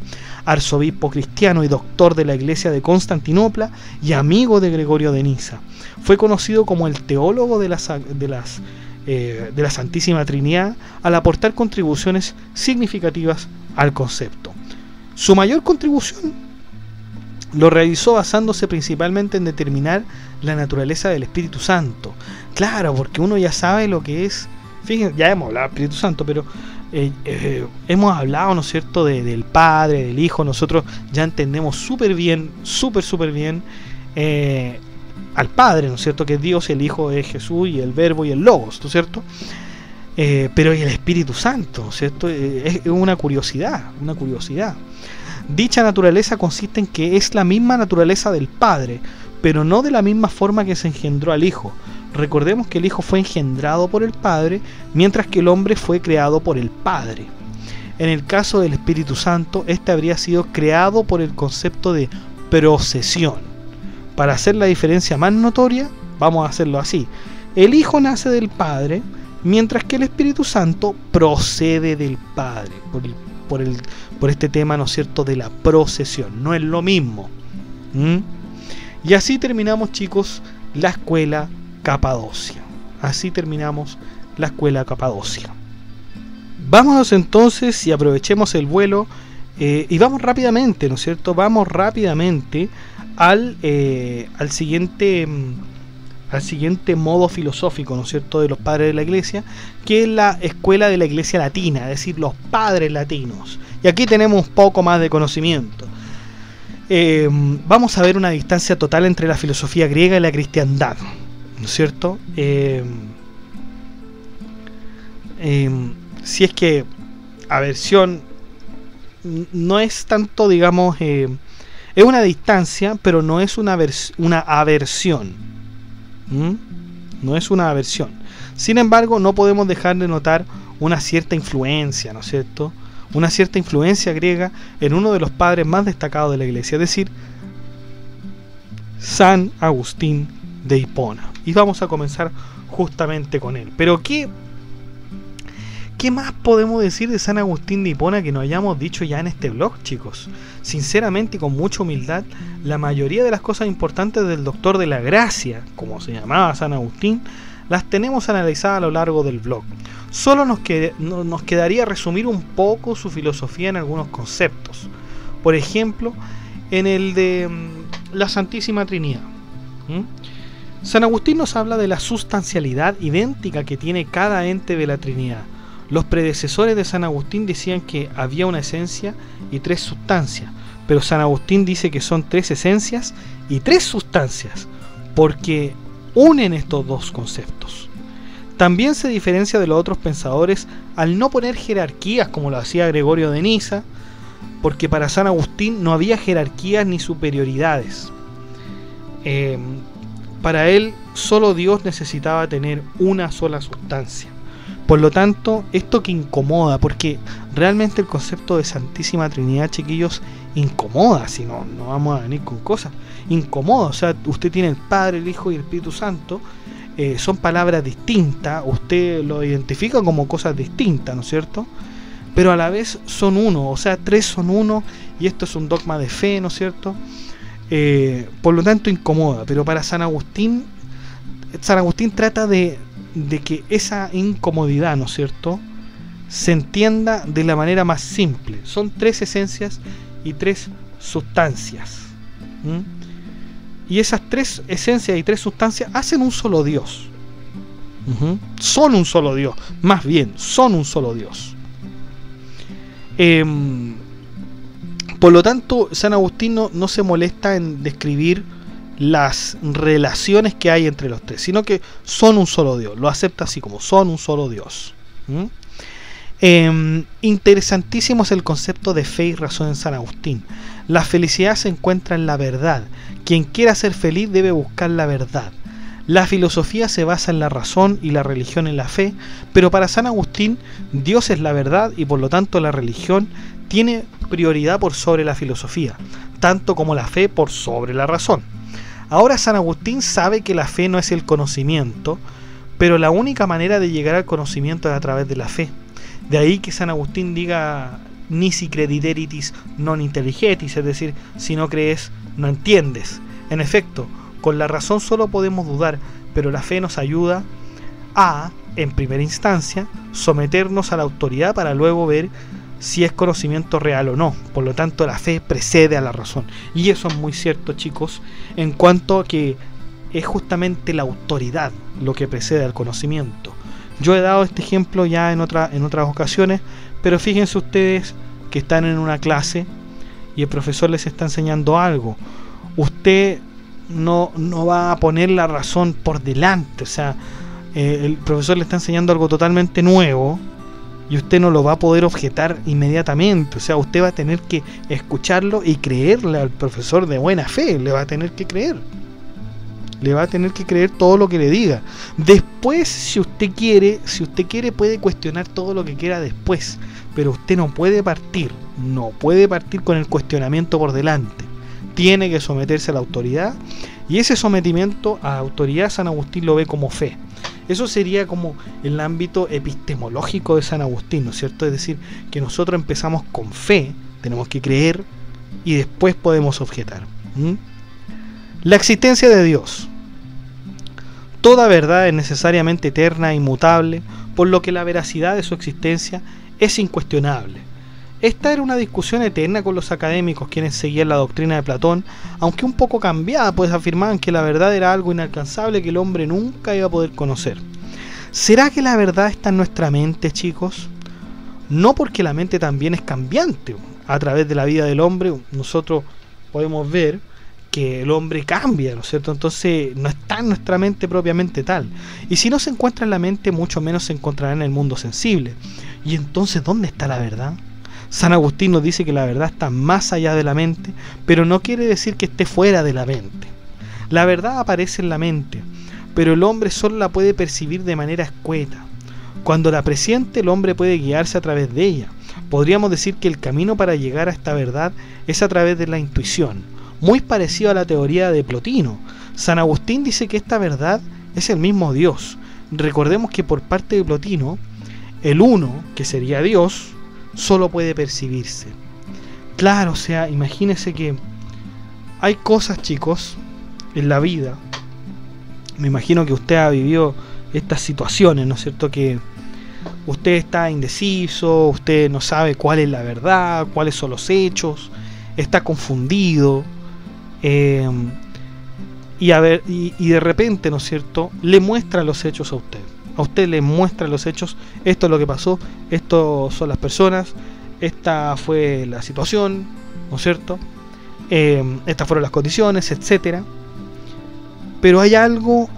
Arzobispo cristiano y doctor de la iglesia de Constantinopla y amigo de Gregorio de Nisa. Fue conocido como el teólogo de la Santísima Trinidad al aportar contribuciones significativas al concepto. Su mayor contribución lo realizó basándose principalmente en determinar la naturaleza del Espíritu Santo. Claro, porque uno ya sabe lo que es. Fíjense, ya hemos hablado del Espíritu Santo, pero hemos hablado, ¿no es cierto?, del Padre, del Hijo. Nosotros ya entendemos súper bien al Padre, ¿no es cierto?, que es Dios, el Hijo es Jesús y el Verbo y el Logos, ¿no es cierto? Pero ¿y el Espíritu Santo?, ¿no es cierto? Es una curiosidad, una curiosidad. Dicha naturaleza consiste en que es la misma naturaleza del Padre, pero no de la misma forma que se engendró al Hijo. Recordemos que el Hijo fue engendrado por el Padre, mientras que el hombre fue creado por el Padre. En el caso del Espíritu Santo, este habría sido creado por el concepto de procesión. Para hacer la diferencia más notoria, vamos a hacerlo así: el Hijo nace del Padre, mientras que el Espíritu Santo procede del Padre, por este tema, ¿no es cierto?, de la procesión. No es lo mismo. Y así terminamos, chicos, la escuela Capadocia. Así terminamos la escuela Capadocia. Vámonos entonces y aprovechemos el vuelo y vamos rápidamente, ¿no es cierto? Vamos rápidamente al siguiente modo filosófico, ¿no es cierto?, de los padres de la iglesia, que es la escuela de la iglesia latina, es decir, los padres latinos. Y aquí tenemos un poco más de conocimiento. Vamos a ver una distancia total entre la filosofía griega y la cristiandad, ¿no es cierto? Si es que aversión no es tanto, digamos, Es una distancia, pero no es una aversión. No es una aversión. Sin embargo, no podemos dejar de notar una cierta influencia, ¿no es cierto? Una cierta influencia griega en uno de los padres más destacados de la Iglesia, es decir, San Agustín de Hipona. Y vamos a comenzar justamente con él. Pero ¿qué más podemos decir de San Agustín de Hipona que no hayamos dicho ya en este blog, chicos? Sinceramente y con mucha humildad, la mayoría de las cosas importantes del Doctor de la Gracia, como se llamaba San Agustín, las tenemos analizadas a lo largo del blog. Solo nos quedaría resumir un poco su filosofía en algunos conceptos. Por ejemplo, en el de la Santísima Trinidad. San Agustín nos habla de la sustancialidad idéntica que tiene cada ente de la Trinidad. Los predecesores de San Agustín decían que había una esencia y 3 sustancias, pero San Agustín dice que son 3 esencias y 3 sustancias, porque unen estos dos conceptos. También se diferencia de los otros pensadores al no poner jerarquías como lo hacía Gregorio de Niza, porque para San Agustín no había jerarquías ni superioridades. Para él solo Dios necesitaba tener una sola sustancia. Por lo tanto, esto que incomoda, porque realmente el concepto de Santísima Trinidad, chiquillos, incomoda, si no vamos a venir con cosas, incomoda. O sea, usted tiene el Padre, el Hijo y el Espíritu Santo, son palabras distintas, usted lo identifica como cosas distintas, ¿no es cierto? Pero a la vez son uno, o sea, 3 son uno, y esto es un dogma de fe, ¿no es cierto? Por lo tanto incomoda, pero para San Agustín trata de que esa incomodidad, ¿no es cierto?, se entienda de la manera más simple. Son 3 esencias y 3 sustancias. Y esas 3 esencias y 3 sustancias hacen un solo Dios. Son un solo Dios. Más bien, son un solo Dios. Por lo tanto, San Agustín no se molesta en describir las relaciones que hay entre los 3, sino que son un solo Dios. Lo acepta así, como son un solo Dios. Interesantísimo es el concepto de fe y razón en San Agustín. La felicidad se encuentra en la verdad. Quien quiera ser feliz debe buscar la verdad. La filosofía se basa en la razón y la religión en la fe, pero para San Agustín Dios es la verdad y por lo tanto la religión tiene prioridad por sobre la filosofía, tanto como la fe por sobre la razón. Ahora San Agustín sabe que la fe no es el conocimiento, pero la única manera de llegar al conocimiento es a través de la fe. De ahí que San Agustín diga nisi credideritis non intelligetis, es decir, si no crees, no entiendes. En efecto, con la razón solo podemos dudar, pero la fe nos ayuda a, en primera instancia, someternos a la autoridad para luego ver si es conocimiento real o no. Por lo tanto, la fe precede a la razón. Y eso es muy cierto, chicos, en cuanto a que es justamente la autoridad lo que precede al conocimiento. Yo he dado este ejemplo ya en otras ocasiones, pero fíjense ustedes que están en una clase y el profesor les está enseñando algo. Usted no va a poner la razón por delante. O sea, el profesor le está enseñando algo totalmente nuevo y usted no lo va a poder objetar inmediatamente. O sea, usted va a tener que escucharlo y creerle al profesor de buena fe. Le va a tener que creer. Le va a tener que creer todo lo que le diga. Después, si usted quiere, puede cuestionar todo lo que quiera después. Pero usted no puede partir con el cuestionamiento por delante. Tiene que someterse a la autoridad. Y ese sometimiento a la autoridad San Agustín lo ve como fe. Eso sería como el ámbito epistemológico de San Agustín, ¿no es cierto? Es decir, que nosotros empezamos con fe, tenemos que creer y después podemos objetar. La existencia de Dios. Toda verdad es necesariamente eterna e inmutable, por lo que la veracidad de su existencia es incuestionable. Esta era una discusión eterna con los académicos, quienes seguían la doctrina de Platón, aunque un poco cambiada, pues afirmaban que la verdad era algo inalcanzable que el hombre nunca iba a poder conocer. ¿Será que la verdad está en nuestra mente, chicos? No, porque la mente también es cambiante. A través de la vida del hombre nosotros podemos ver que el hombre cambia, ¿no es cierto? Entonces no está en nuestra mente propiamente tal. Y si no se encuentra en la mente, mucho menos se encontrará en el mundo sensible. Y entonces, ¿dónde está la verdad? San Agustín nos dice que la verdad está más allá de la mente, pero no quiere decir que esté fuera de la mente. La verdad aparece en la mente, pero el hombre solo la puede percibir de manera escueta. Cuando la presiente, el hombre puede guiarse a través de ella. Podríamos decir que el camino para llegar a esta verdad es a través de la intuición, muy parecido a la teoría de Plotino. San Agustín dice que esta verdad es el mismo Dios. Recordemos que por parte de Plotino, el uno, que sería Dios, solo puede percibirse. Claro, o sea, imagínense que hay cosas, chicos, en la vida. Me imagino que usted ha vivido estas situaciones, ¿no es cierto? Que usted está indeciso, usted no sabe cuál es la verdad, cuáles son los hechos, está confundido, y de repente, ¿no es cierto?, le muestra los hechos a usted. A usted le muestra los hechos, esto es lo que pasó, esto son las personas, esta fue la situación, ¿no es cierto? Estas fueron las condiciones, etcétera. Pero hay algo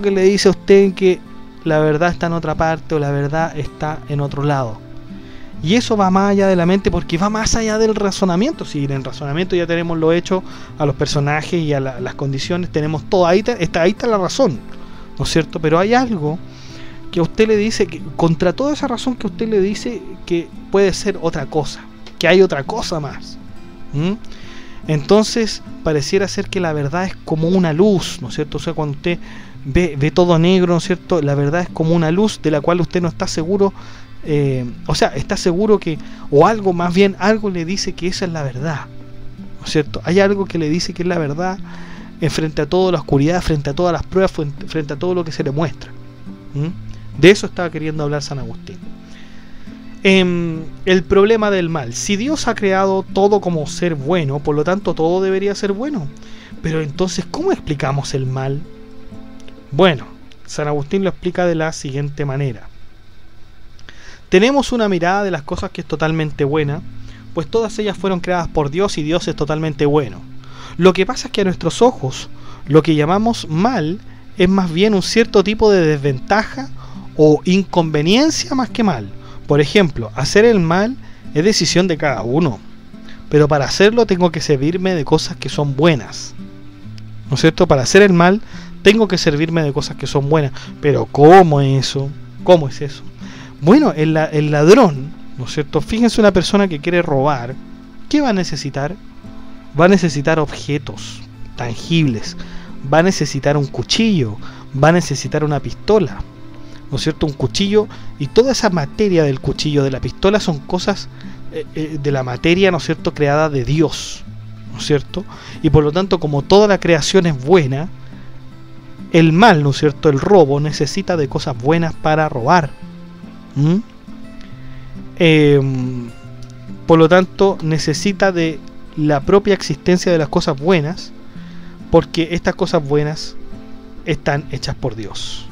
que le dice a usted que la verdad está en otra parte o la verdad está en otro lado. Y eso va más allá de la mente, porque va más allá del razonamiento. Si en el razonamiento ya tenemos lo hecho, a los personajes y a las condiciones, tenemos todo, ahí está la razón, ¿no es cierto? Pero hay algo que usted le dice, que contra toda esa razón que usted le dice, que puede ser otra cosa, que hay otra cosa más. Entonces pareciera ser que la verdad es como una luz, ¿no es cierto? O sea, cuando usted ve todo negro, ¿no es cierto?, la verdad es como una luz de la cual usted no está seguro, o sea, está seguro que, o algo, más bien algo le dice que esa es la verdad, ¿no es cierto? Hay algo que le dice que es la verdad frente a toda la oscuridad, frente a todas las pruebas, frente a todo lo que se le muestra. De eso estaba queriendo hablar San Agustín. El problema del mal. Si Dios ha creado todo como ser bueno, por lo tanto todo debería ser bueno. Pero entonces, ¿cómo explicamos el mal? Bueno, San Agustín lo explica de la siguiente manera. Tenemos una mirada de las cosas que es totalmente buena, pues todas ellas fueron creadas por Dios y Dios es totalmente bueno. Lo que pasa es que a nuestros ojos, lo que llamamos mal es más bien un cierto tipo de desventaja o inconveniencia más que mal. Por ejemplo, hacer el mal es decisión de cada uno, pero para hacerlo tengo que servirme de cosas que son buenas, ¿no es cierto? Para hacer el mal tengo que servirme de cosas que son buenas. Pero ¿cómo es eso? ¿Cómo es eso? Bueno, el ladrón, ¿no es cierto? Fíjense, una persona que quiere robar, ¿qué va a necesitar? Va a necesitar objetos tangibles, va a necesitar un cuchillo, va a necesitar una pistola, ¿no es cierto? Un cuchillo, y toda esa materia del cuchillo, de la pistola, son cosas de la materia, ¿no es cierto?, creada de Dios, ¿no es cierto? Y por lo tanto, como toda la creación es buena, el mal, ¿no es cierto?, el robo, necesita de cosas buenas para robar. Por lo tanto, necesita de la propia existencia de las cosas buenas, porque estas cosas buenas están hechas por Dios.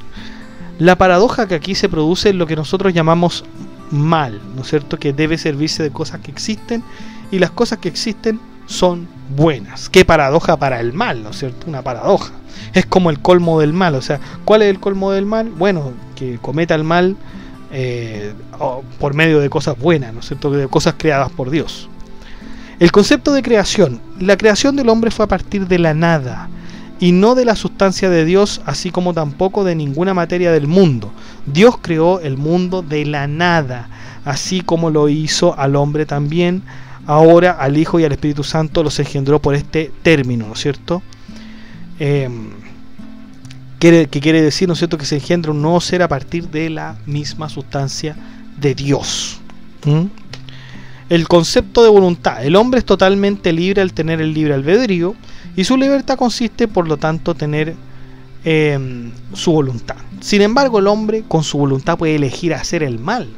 La paradoja que aquí se produce es lo que nosotros llamamos mal, ¿no es cierto?, que debe servirse de cosas que existen, y las cosas que existen son buenas. Qué paradoja para el mal, ¿no es cierto? Una paradoja. Es como el colmo del mal. O sea, ¿cuál es el colmo del mal? Bueno, que cometa el mal por medio de cosas buenas, ¿no es cierto?, de cosas creadas por Dios. El concepto de creación. La creación del hombre fue a partir de la nada, y no de la sustancia de Dios, así como tampoco de ninguna materia del mundo. Dios creó el mundo de la nada, así como lo hizo al hombre también. Ahora al Hijo y al Espíritu Santo los engendró por este término, ¿no es cierto? Que quiere decir, ¿no es cierto?, que se engendra un nuevo ser a partir de la misma sustancia de Dios. El concepto de voluntad. El hombre es totalmente libre al tener el libre albedrío, y su libertad consiste, por lo tanto, tener su voluntad. Sin embargo, el hombre con su voluntad puede elegir hacer el mal.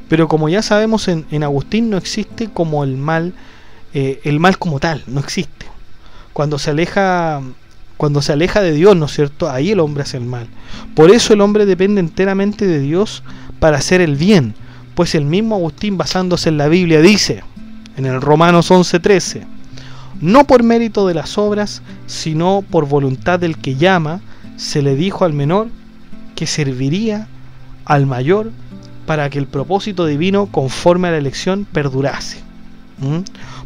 Pero como ya sabemos, en Agustín no existe como el mal como tal, no existe. Cuando se aleja de Dios, ¿no es cierto?, ahí el hombre hace el mal. Por eso el hombre depende enteramente de Dios para hacer el bien, pues el mismo Agustín, basándose en la Biblia, dice en el Romanos 11:13: no por mérito de las obras, sino por voluntad del que llama, se le dijo al menor que serviría al mayor para que el propósito divino conforme a la elección perdurase.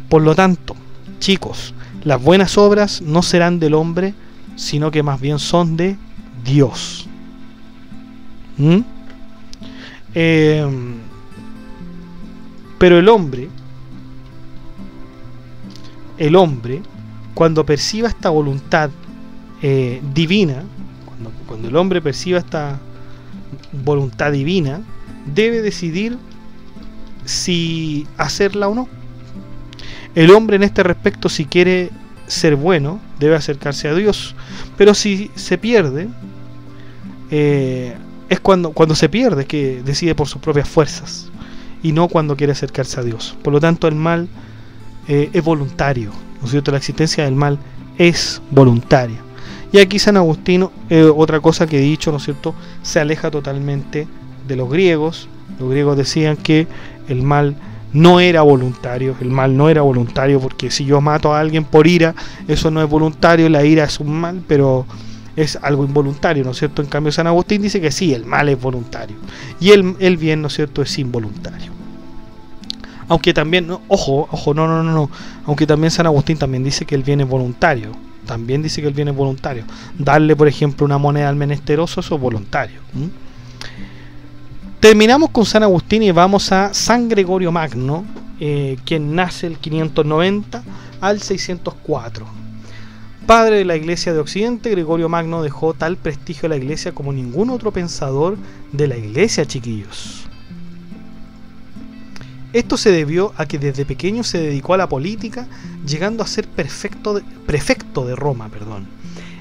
Por lo tanto, chicos, las buenas obras no serán del hombre, sino que más bien son de Dios. Pero el hombre, cuando perciba esta voluntad divina, cuando el hombre perciba esta voluntad divina, debe decidir si hacerla o no. El hombre en este respecto, si quiere ser bueno, debe acercarse a Dios, pero si se pierde, es cuando se pierde, es que decide por sus propias fuerzas y no cuando quiere acercarse a Dios. Por lo tanto, el mal es voluntario, ¿no es cierto? La existencia del mal es voluntaria. Y aquí San Agustín, otra cosa que he dicho, ¿no es cierto?, se aleja totalmente de los griegos. Los griegos decían que el mal no era voluntario, porque si yo mato a alguien por ira, eso no es voluntario, la ira es un mal, pero es algo involuntario, ¿no es cierto? En cambio, San Agustín dice que sí, el mal es voluntario y el bien, ¿no es cierto?, es involuntario. Aunque también, no, aunque también San Agustín también dice que el bien es voluntario. Darle, por ejemplo, una moneda al menesteroso, eso es voluntario. Terminamos con San Agustín y vamos a San Gregorio Magno, quien nace el 590 al 604. Padre de la Iglesia de Occidente, Gregorio Magno dejó tal prestigio a la Iglesia como ningún otro pensador de la Iglesia, chiquillos. Esto se debió a que desde pequeño se dedicó a la política, llegando a ser prefecto de Roma.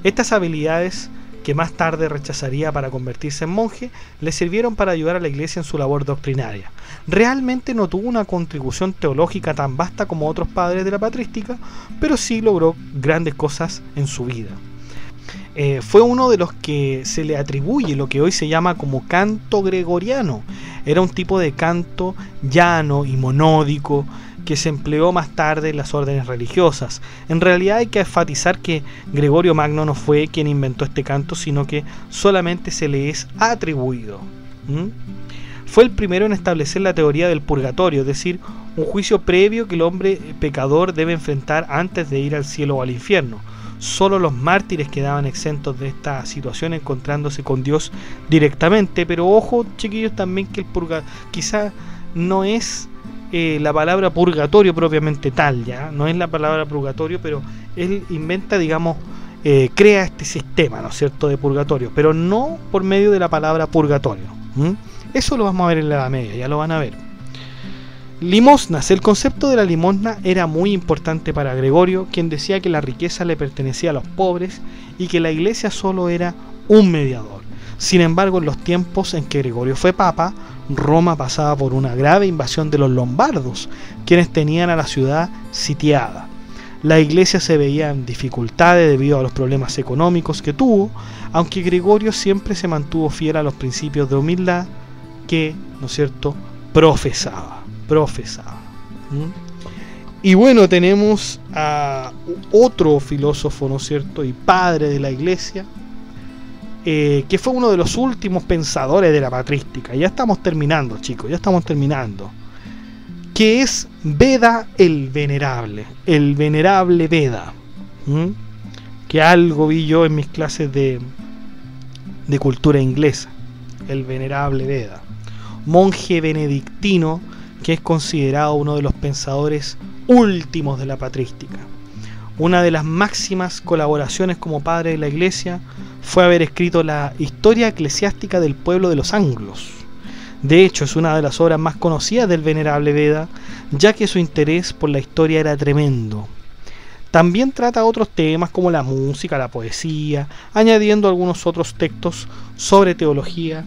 Estas habilidades, que más tarde rechazaría para convertirse en monje, le sirvieron para ayudar a la Iglesia en su labor doctrinaria. Realmente no tuvo una contribución teológica tan vasta como otros padres de la patrística, pero sí logró grandes cosas en su vida. Fue uno de los que se le atribuye lo que hoy se llama como canto gregoriano. Era un tipo de canto llano y monódico que se empleó más tarde en las órdenes religiosas. En realidad hay que enfatizar que Gregorio Magno no fue quien inventó este canto, sino que solamente se le es atribuido. Fue el primero en establecer la teoría del purgatorio, es decir, un juicio previo que el hombre pecador debe enfrentar antes de ir al cielo o al infierno. Solo los mártires quedaban exentos de esta situación, encontrándose con Dios directamente. Pero ojo, chiquillos, también que el purgatorio quizás no es la palabra purgatorio propiamente tal, ya no es la palabra purgatorio, pero él inventa, digamos, crea este sistema, ¿no es cierto?, de purgatorio, pero no por medio de la palabra purgatorio. Eso lo vamos a ver en la Edad Media, ya lo van a ver. Limosnas. El concepto de la limosna era muy importante para Gregorio, quien decía que la riqueza le pertenecía a los pobres y que la Iglesia solo era un mediador. Sin embargo, en los tiempos en que Gregorio fue papa, Roma pasaba por una grave invasión de los lombardos, quienes tenían a la ciudad sitiada. La Iglesia se veía en dificultades debido a los problemas económicos que tuvo, aunque Gregorio siempre se mantuvo fiel a los principios de humildad que, ¿no es cierto?, profesaba. Y bueno, tenemos a otro filósofo, ¿no es cierto?, y padre de la Iglesia, que fue uno de los últimos pensadores de la patrística. Ya estamos terminando, chicos, que es Beda el Venerable Beda, que algo vi yo en mis clases de cultura inglesa. El Venerable Beda, monje benedictino, que es considerado uno de los pensadores últimos de la patrística. Una de las máximas colaboraciones como padre de la Iglesia fue haber escrito la Historia Eclesiástica del pueblo de los anglos. De hecho, es una de las obras más conocidas del Venerable Beda, ya que su interés por la historia era tremendo. También trata otros temas como la música, la poesía, añadiendo algunos otros textos sobre teología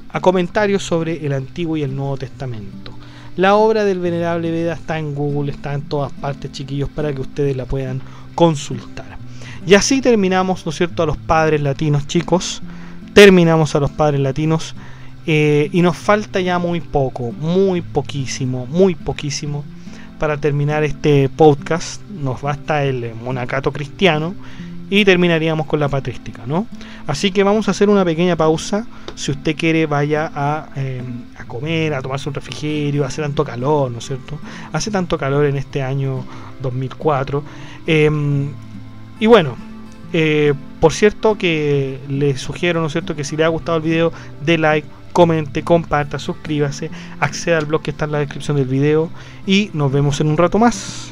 a comentarios sobre el Antiguo y el Nuevo Testamento. La obra del Venerable Beda está en Google, está en todas partes, chiquillos, para que ustedes la puedan consultar. Y así terminamos, ¿no es cierto?, a los padres latinos, chicos. Terminamos a los padres latinos y nos falta ya muy poquísimo para terminar este podcast. Nos basta el monacato cristiano y terminaríamos con la patrística, ¿no? Así que vamos a hacer una pequeña pausa. Si usted quiere, vaya a comer, a tomarse un refrigerio. Hace tanto calor, ¿no es cierto? Hace tanto calor en este año 2004. Y bueno, por cierto que les sugiero, ¿no es cierto?, que si le ha gustado el video, dé like, comente, comparta, suscríbase, acceda al blog que está en la descripción del video y nos vemos en un rato más.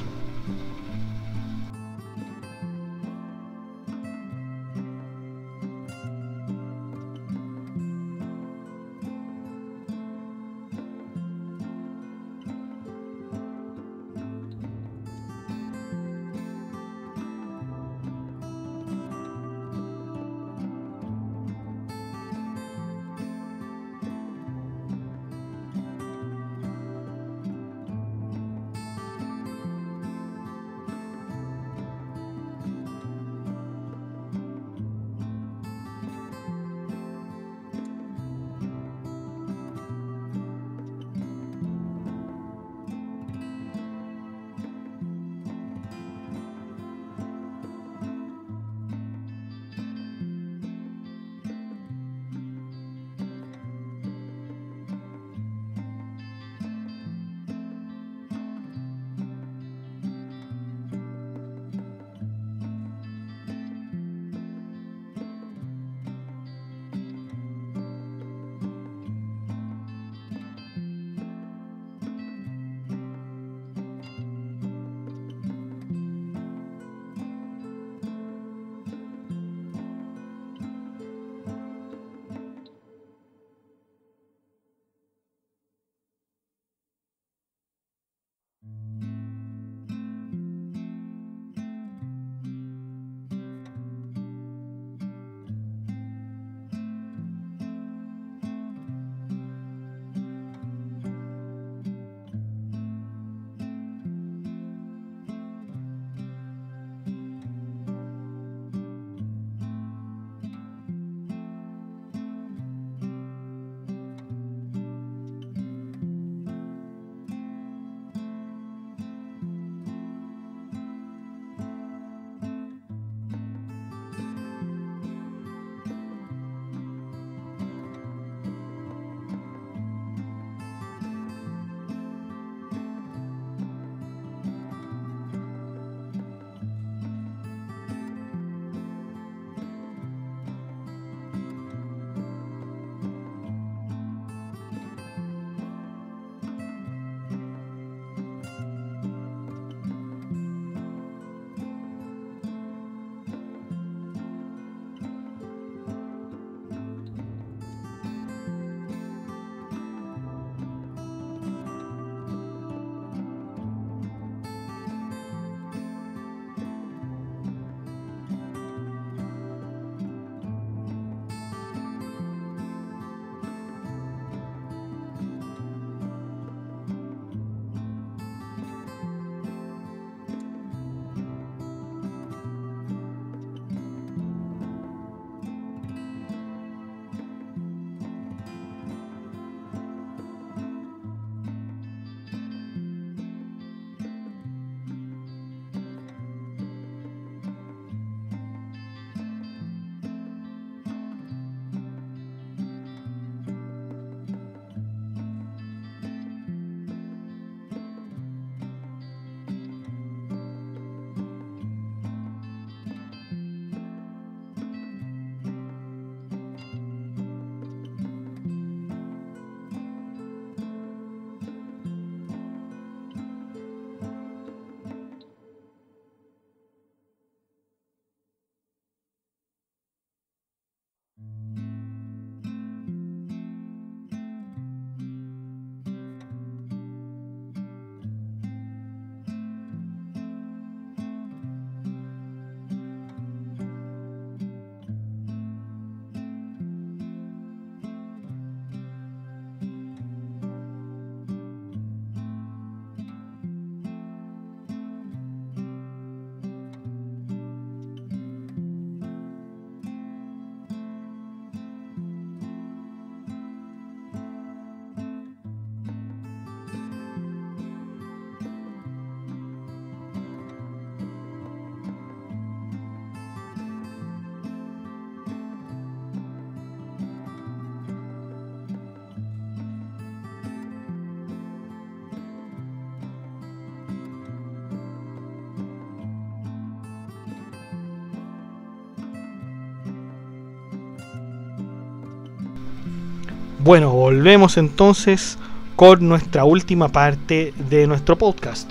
Bueno, volvemos entonces con nuestra última parte de nuestro podcast.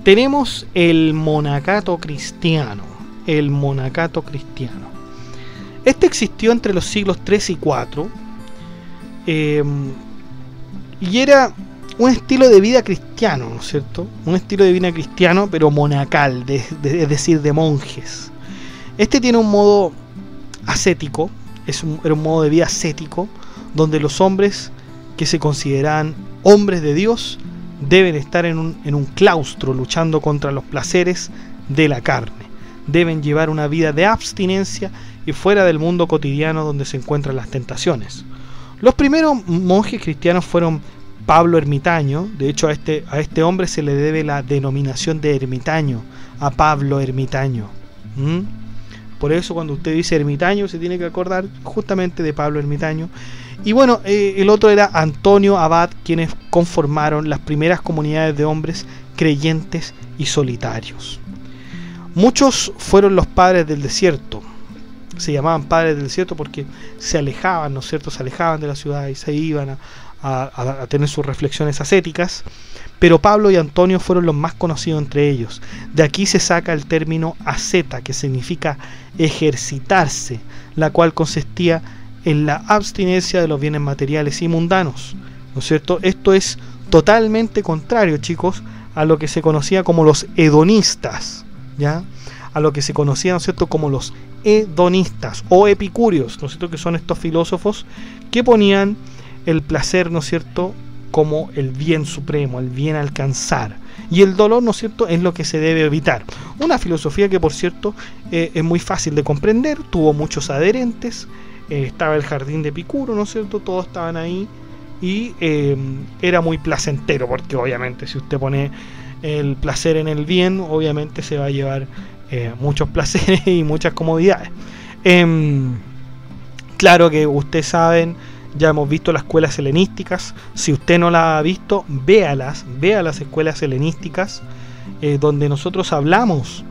Tenemos el monacato cristiano. El monacato cristiano. Este existió entre los siglos 3 y 4 y era un estilo de vida cristiano, ¿no es cierto? Un estilo de vida cristiano, pero monacal, es decir, de monjes. Este tiene un modo ascético, era un modo de vida ascético, donde los hombres que se consideran hombres de Dios deben estar en un claustro luchando contra los placeres de la carne. Deben llevar una vida de abstinencia y fuera del mundo cotidiano donde se encuentran las tentaciones. Los primeros monjes cristianos fueron Pablo Ermitaño. De hecho, a este hombre se le debe la denominación de ermitaño, a Pablo Ermitaño. Por eso cuando usted dice ermitaño se tiene que acordar justamente de Pablo Ermitaño. Y bueno, el otro era Antonio Abad, quienes conformaron las primeras comunidades de hombres creyentes y solitarios. Muchos fueron los padres del desierto. Se llamaban padres del desierto porque se alejaban, ¿no es cierto? Se alejaban de la ciudad y se iban a tener sus reflexiones ascéticas. Pero Pablo y Antonio fueron los más conocidos entre ellos. De aquí se saca el término asceta, que significa ejercitarse, la cual consistía en la abstinencia de los bienes materiales y mundanos, ¿no es cierto? Esto es totalmente contrario, chicos, a lo que se conocía como los hedonistas, ¿ya? A lo que se conocía, ¿no es cierto?, como los hedonistas o epicúreos, ¿no es cierto?, que son estos filósofos que ponían el placer, ¿no es cierto?, como el bien supremo, el bien a alcanzar. Y el dolor, ¿no es cierto?, es lo que se debe evitar. Una filosofía que, por cierto, es muy fácil de comprender, tuvo muchos adherentes. Estaba el jardín de Epicuro, ¿no es cierto? Todos estaban ahí y era muy placentero, porque obviamente si usted pone el placer en el bien, obviamente se va a llevar muchos placeres y muchas comodidades. Claro que ustedes saben, ya hemos visto las escuelas helenísticas. Si usted no las ha visto, vea las escuelas helenísticas, donde nosotros hablamos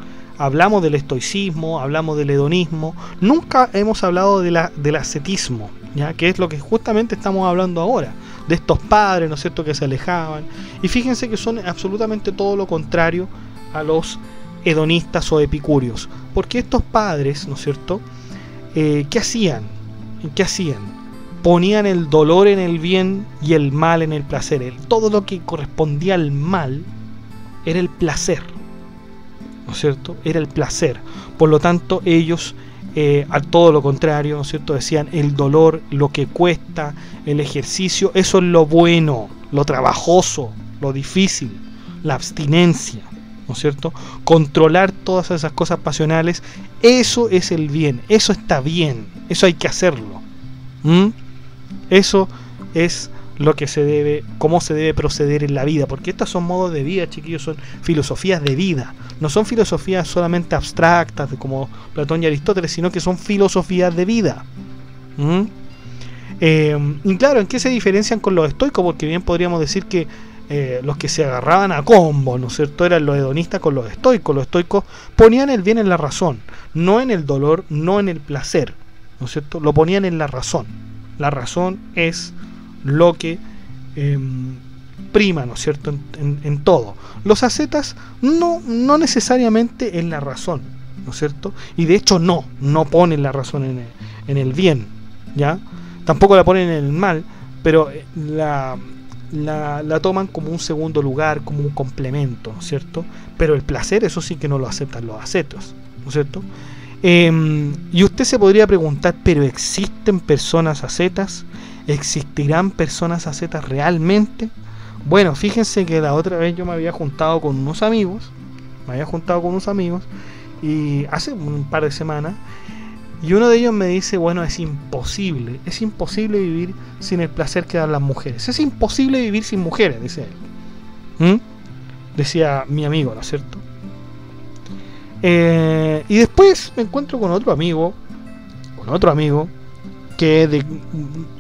del estoicismo, hablamos del hedonismo. Nunca hemos hablado del ascetismo, ¿ya? Que es lo que justamente estamos hablando ahora, de estos padres, ¿no es cierto?, que se alejaban. Y fíjense que son absolutamente todo lo contrario a los hedonistas o epicúreos, porque estos padres, ¿no es cierto?, ¿qué hacían? Ponían el dolor en el bien y el mal en el placer. Todo lo que correspondía al mal era el placer, ¿no es cierto? Era el placer. Por lo tanto, ellos, a todo lo contrario, ¿no es cierto?, decían el dolor, lo que cuesta, el ejercicio, eso es lo bueno, lo trabajoso, lo difícil, la abstinencia, ¿no es cierto? Controlar todas esas cosas pasionales, eso es el bien, eso está bien, eso hay que hacerlo. Eso es lo que se debe, cómo se debe proceder en la vida, porque estas son modos de vida, chiquillos, son filosofías de vida, no son filosofías solamente abstractas como Platón y Aristóteles, sino que son filosofías de vida. Y claro, ¿en qué se diferencian con los estoicos? Porque bien podríamos decir que los que se agarraban a combo, ¿no es cierto?, eran los hedonistas con los estoicos. Los estoicos ponían el bien en la razón, no en el dolor, no en el placer, ¿no es cierto? Lo ponían en la razón. La razón es lo que prima, ¿no es cierto?, en todo. Los ascetas no necesariamente en la razón, ¿no es cierto? Y de hecho no ponen la razón en el bien, ¿ya? Tampoco la ponen en el mal, pero la toman como un segundo lugar, como un complemento, ¿no es cierto? Pero el placer, eso sí que no lo aceptan los ascetas, ¿no es cierto? Y usted se podría preguntar, ¿pero existen personas ascetas? ¿Existirán personas ascetas realmente? Bueno, fíjense que la otra vez yo me había juntado con unos amigos, y hace un par de semanas, y uno de ellos me dice, bueno, es imposible vivir sin el placer que dan las mujeres. Es imposible vivir sin mujeres, dice él. Decía mi amigo, ¿no es cierto? Y después me encuentro con otro amigo que es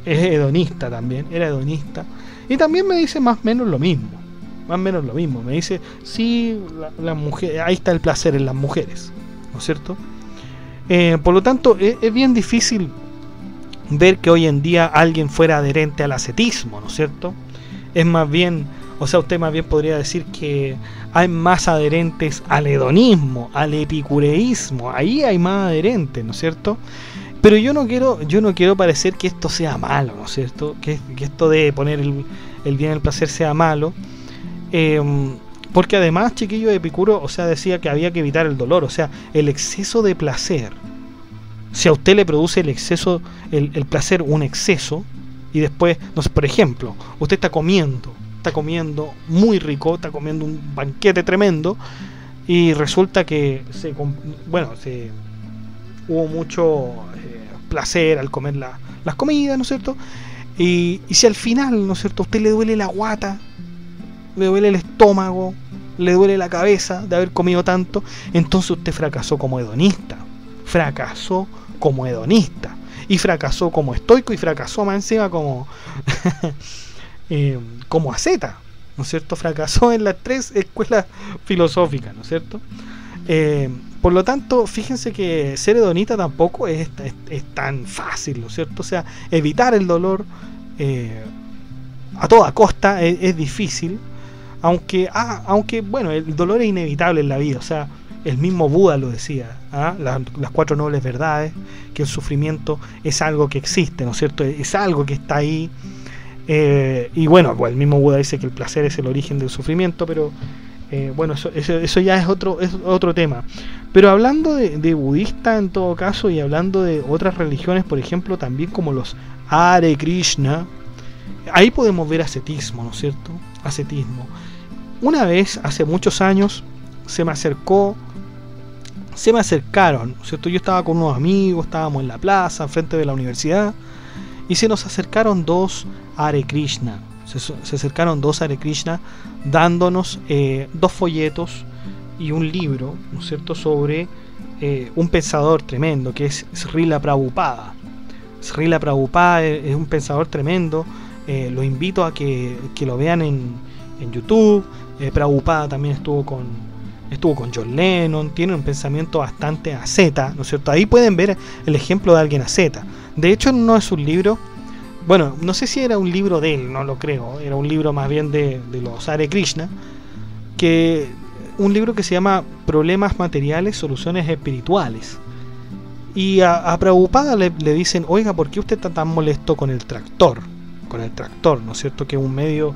hedonista también, era hedonista, y también me dice más o menos lo mismo. Me dice, sí, la mujer, ahí está el placer en las mujeres, ¿no es cierto? Por lo tanto, es bien difícil ver que hoy en día alguien fuera adherente al ascetismo, ¿no es cierto? Es más bien, o sea, usted más bien podría decir que hay más adherentes al hedonismo, al epicureísmo, ahí hay más adherentes, ¿no es cierto? Pero yo no quiero parecer que esto sea malo, ¿no es cierto? Que esto de poner el bien y el placer sea malo. Porque además, chiquillo, Epicuro, o sea, decía que había que evitar el dolor, o sea, el exceso de placer. Si a usted le produce el exceso, el placer, un exceso, y después, no sé, por ejemplo, usted está comiendo muy rico, está comiendo un banquete tremendo, y resulta que hubo mucho placer al comer las comidas, ¿no es cierto? Y si al final, ¿no es cierto?, a usted le duele la guata, le duele el estómago, le duele la cabeza de haber comido tanto, entonces usted fracasó como hedonista, y fracasó como estoico, y fracasó más encima como como asceta, ¿no es cierto? Fracasó en las 3 escuelas filosóficas, ¿no es cierto? Por lo tanto, fíjense que ser hedonista tampoco es tan fácil, ¿no es cierto? O sea, evitar el dolor a toda costa es difícil, aunque bueno, el dolor es inevitable en la vida, o sea, el mismo Buda lo decía, las 4 nobles verdades, que el sufrimiento es algo que existe, ¿no es cierto? Es algo que está ahí, y bueno, pues el mismo Buda dice que el placer es el origen del sufrimiento, pero bueno, eso ya es otro tema. Pero hablando de budista en todo caso, y hablando de otras religiones, por ejemplo, también como los Hare Krishna, ahí podemos ver ascetismo, ¿no es cierto? Ascetismo. Una vez, hace muchos años, se me acercaron, ¿no es cierto? Yo estaba con unos amigos, estábamos en la plaza, enfrente de la universidad, y se nos acercaron 2 Hare Krishna. Se acercaron 2 Hare Krishna dándonos 2 folletos y un libro, ¿no es cierto?, sobre un pensador tremendo que es Srila Prabhupada. Srila Prabhupada es un pensador tremendo, lo invito a que lo vean en YouTube. Prabhupada también estuvo con John Lennon, tiene un pensamiento bastante asceta, ¿no es cierto? Ahí pueden ver el ejemplo de alguien asceta. De hecho, no es un libro, bueno, no sé si era un libro de él, no lo creo, era un libro más bien de los Hare Krishna, un libro que se llama Problemas Materiales, Soluciones Espirituales. Y a Prabhupada le dicen, oiga, ¿por qué usted está tan molesto con el tractor? ¿No es cierto? Que es un medio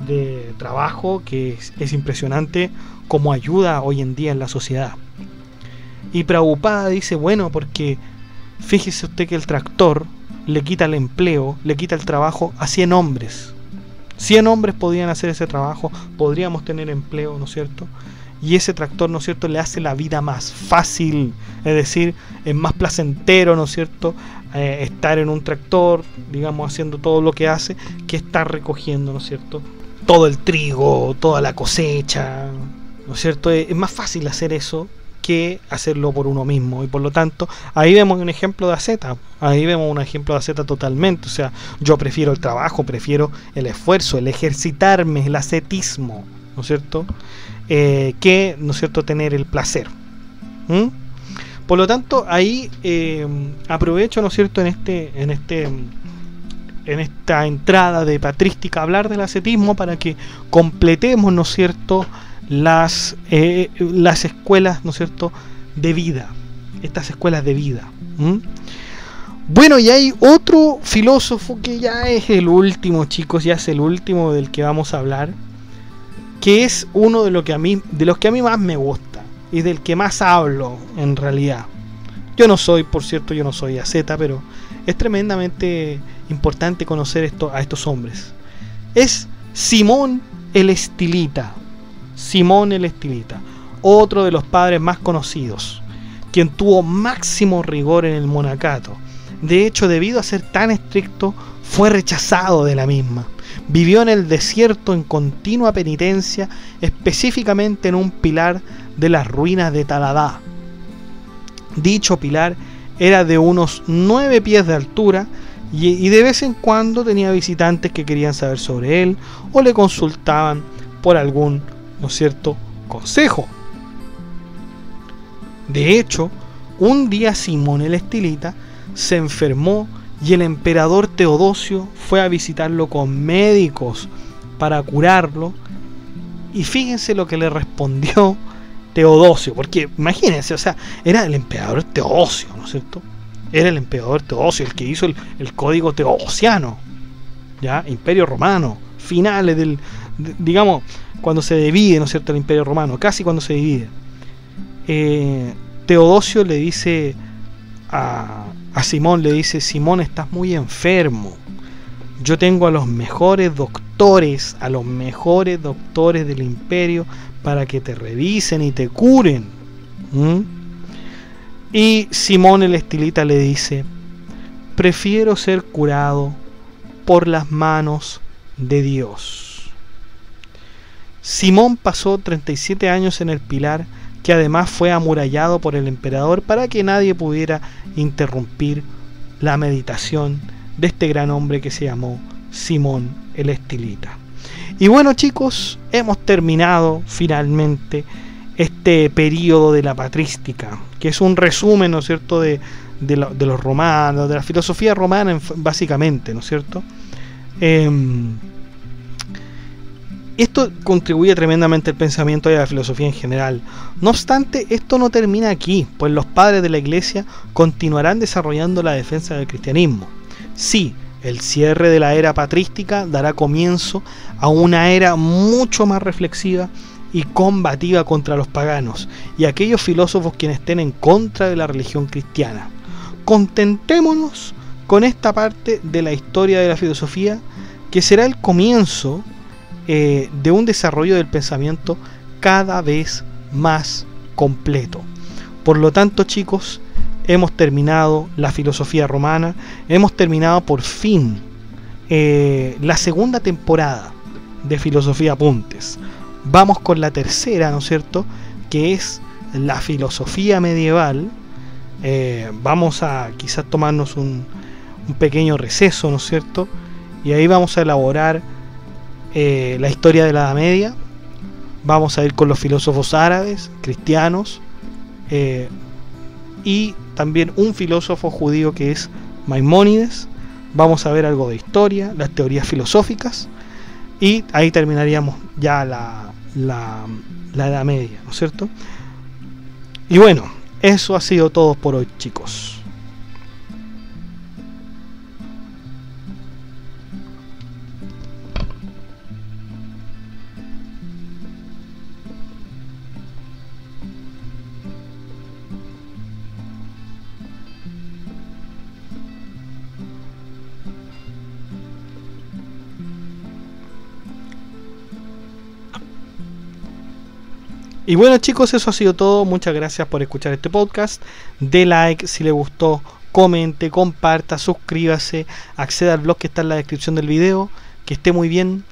de trabajo que es impresionante como ayuda hoy en día en la sociedad. Y Prabhupada dice, bueno, porque fíjese usted que el tractor le quita el empleo, le quita el trabajo a 100 hombres. 100 hombres podrían hacer ese trabajo, podríamos tener empleo, ¿no es cierto? Y ese tractor, ¿no es cierto?, le hace la vida más fácil, es decir, es más placentero, ¿no es cierto?, estar en un tractor, digamos, haciendo todo lo que hace, que estar recogiendo, ¿no es cierto?, todo el trigo, toda la cosecha, ¿no es cierto? Es más fácil hacer eso que hacerlo por uno mismo, y por lo tanto ahí vemos un ejemplo de asceta, totalmente. O sea, yo prefiero el trabajo, prefiero el esfuerzo, el ejercitarme, el ascetismo, ¿no es cierto?, que, ¿no es cierto?, tener el placer. Por lo tanto, ahí aprovecho, ¿no es cierto?, en esta entrada de patrística hablar del ascetismo para que completemos, ¿no es cierto?, las escuelas, ¿no es cierto?, de vida, estas escuelas de vida. Bueno, y hay otro filósofo que ya es el último, chicos, ya es el último del que vamos a hablar, que es uno de los que a mí más me gusta y del que más hablo en realidad. Yo no soy asceta, pero es tremendamente importante conocer a estos hombres. Es Simón el Estilita. Simón el Estilita, otro de los padres más conocidos, quien tuvo máximo rigor en el monacato. De hecho, debido a ser tan estricto, fue rechazado de la misma. Vivió en el desierto en continua penitencia, específicamente en un pilar de las ruinas de Taladá. Dicho pilar era de unos 9 pies de altura y de vez en cuando tenía visitantes que querían saber sobre él o le consultaban por algún, ¿no es cierto?, consejo. De hecho, un día Simón el Estilita se enfermó y el emperador Teodosio fue a visitarlo con médicos para curarlo. Y fíjense lo que le respondió Teodosio, porque imagínense, o sea, era el emperador Teodosio, ¿no es cierto? Era el emperador Teodosio el que hizo el código teodosiano, ya, Imperio Romano, finales digamos, cuando se divide, ¿no es cierto?, el Imperio Romano, casi cuando se divide. Teodosio le dice a Simón, le dice: Simón, estás muy enfermo. Yo tengo a los mejores doctores del imperio para que te revisen y te curen. Y Simón el estilita le dice: prefiero ser curado por las manos de Dios. Simón pasó 37 años en el pilar, que además fue amurallado por el emperador para que nadie pudiera interrumpir la meditación de este gran hombre que se llamó Simón el estilita. Y bueno, chicos, hemos terminado finalmente este periodo de la patrística, que es un resumen, ¿no es cierto?, de los romanos, de la filosofía romana básicamente, ¿no es cierto? Esto contribuye tremendamente al pensamiento y a la filosofía en general. No obstante, esto no termina aquí, pues los padres de la Iglesia continuarán desarrollando la defensa del cristianismo. Sí, el cierre de la era patrística dará comienzo a una era mucho más reflexiva y combativa contra los paganos y aquellos filósofos quienes estén en contra de la religión cristiana. Contentémonos con esta parte de la historia de la filosofía, que será el comienzo de un desarrollo del pensamiento cada vez más completo. Por lo tanto, chicos, hemos terminado la filosofía romana, hemos terminado por fin la segunda temporada de Filosofía Apuntes. Vamos con la tercera, ¿no es cierto?, que es la filosofía medieval. Vamos a quizás tomarnos un pequeño receso, ¿no es cierto?, y ahí vamos a elaborar la historia de la Edad Media. Vamos a ir con los filósofos árabes, cristianos, y también un filósofo judío que es Maimónides. Vamos a ver algo de historia, las teorías filosóficas, y ahí terminaríamos ya la Edad Media, ¿no es cierto? Y bueno, eso ha sido todo por hoy, chicos. Y bueno, chicos, eso ha sido todo. Muchas gracias por escuchar este podcast. De like si le gustó, comente, comparta, suscríbase, acceda al blog que está en la descripción del video. Que esté muy bien.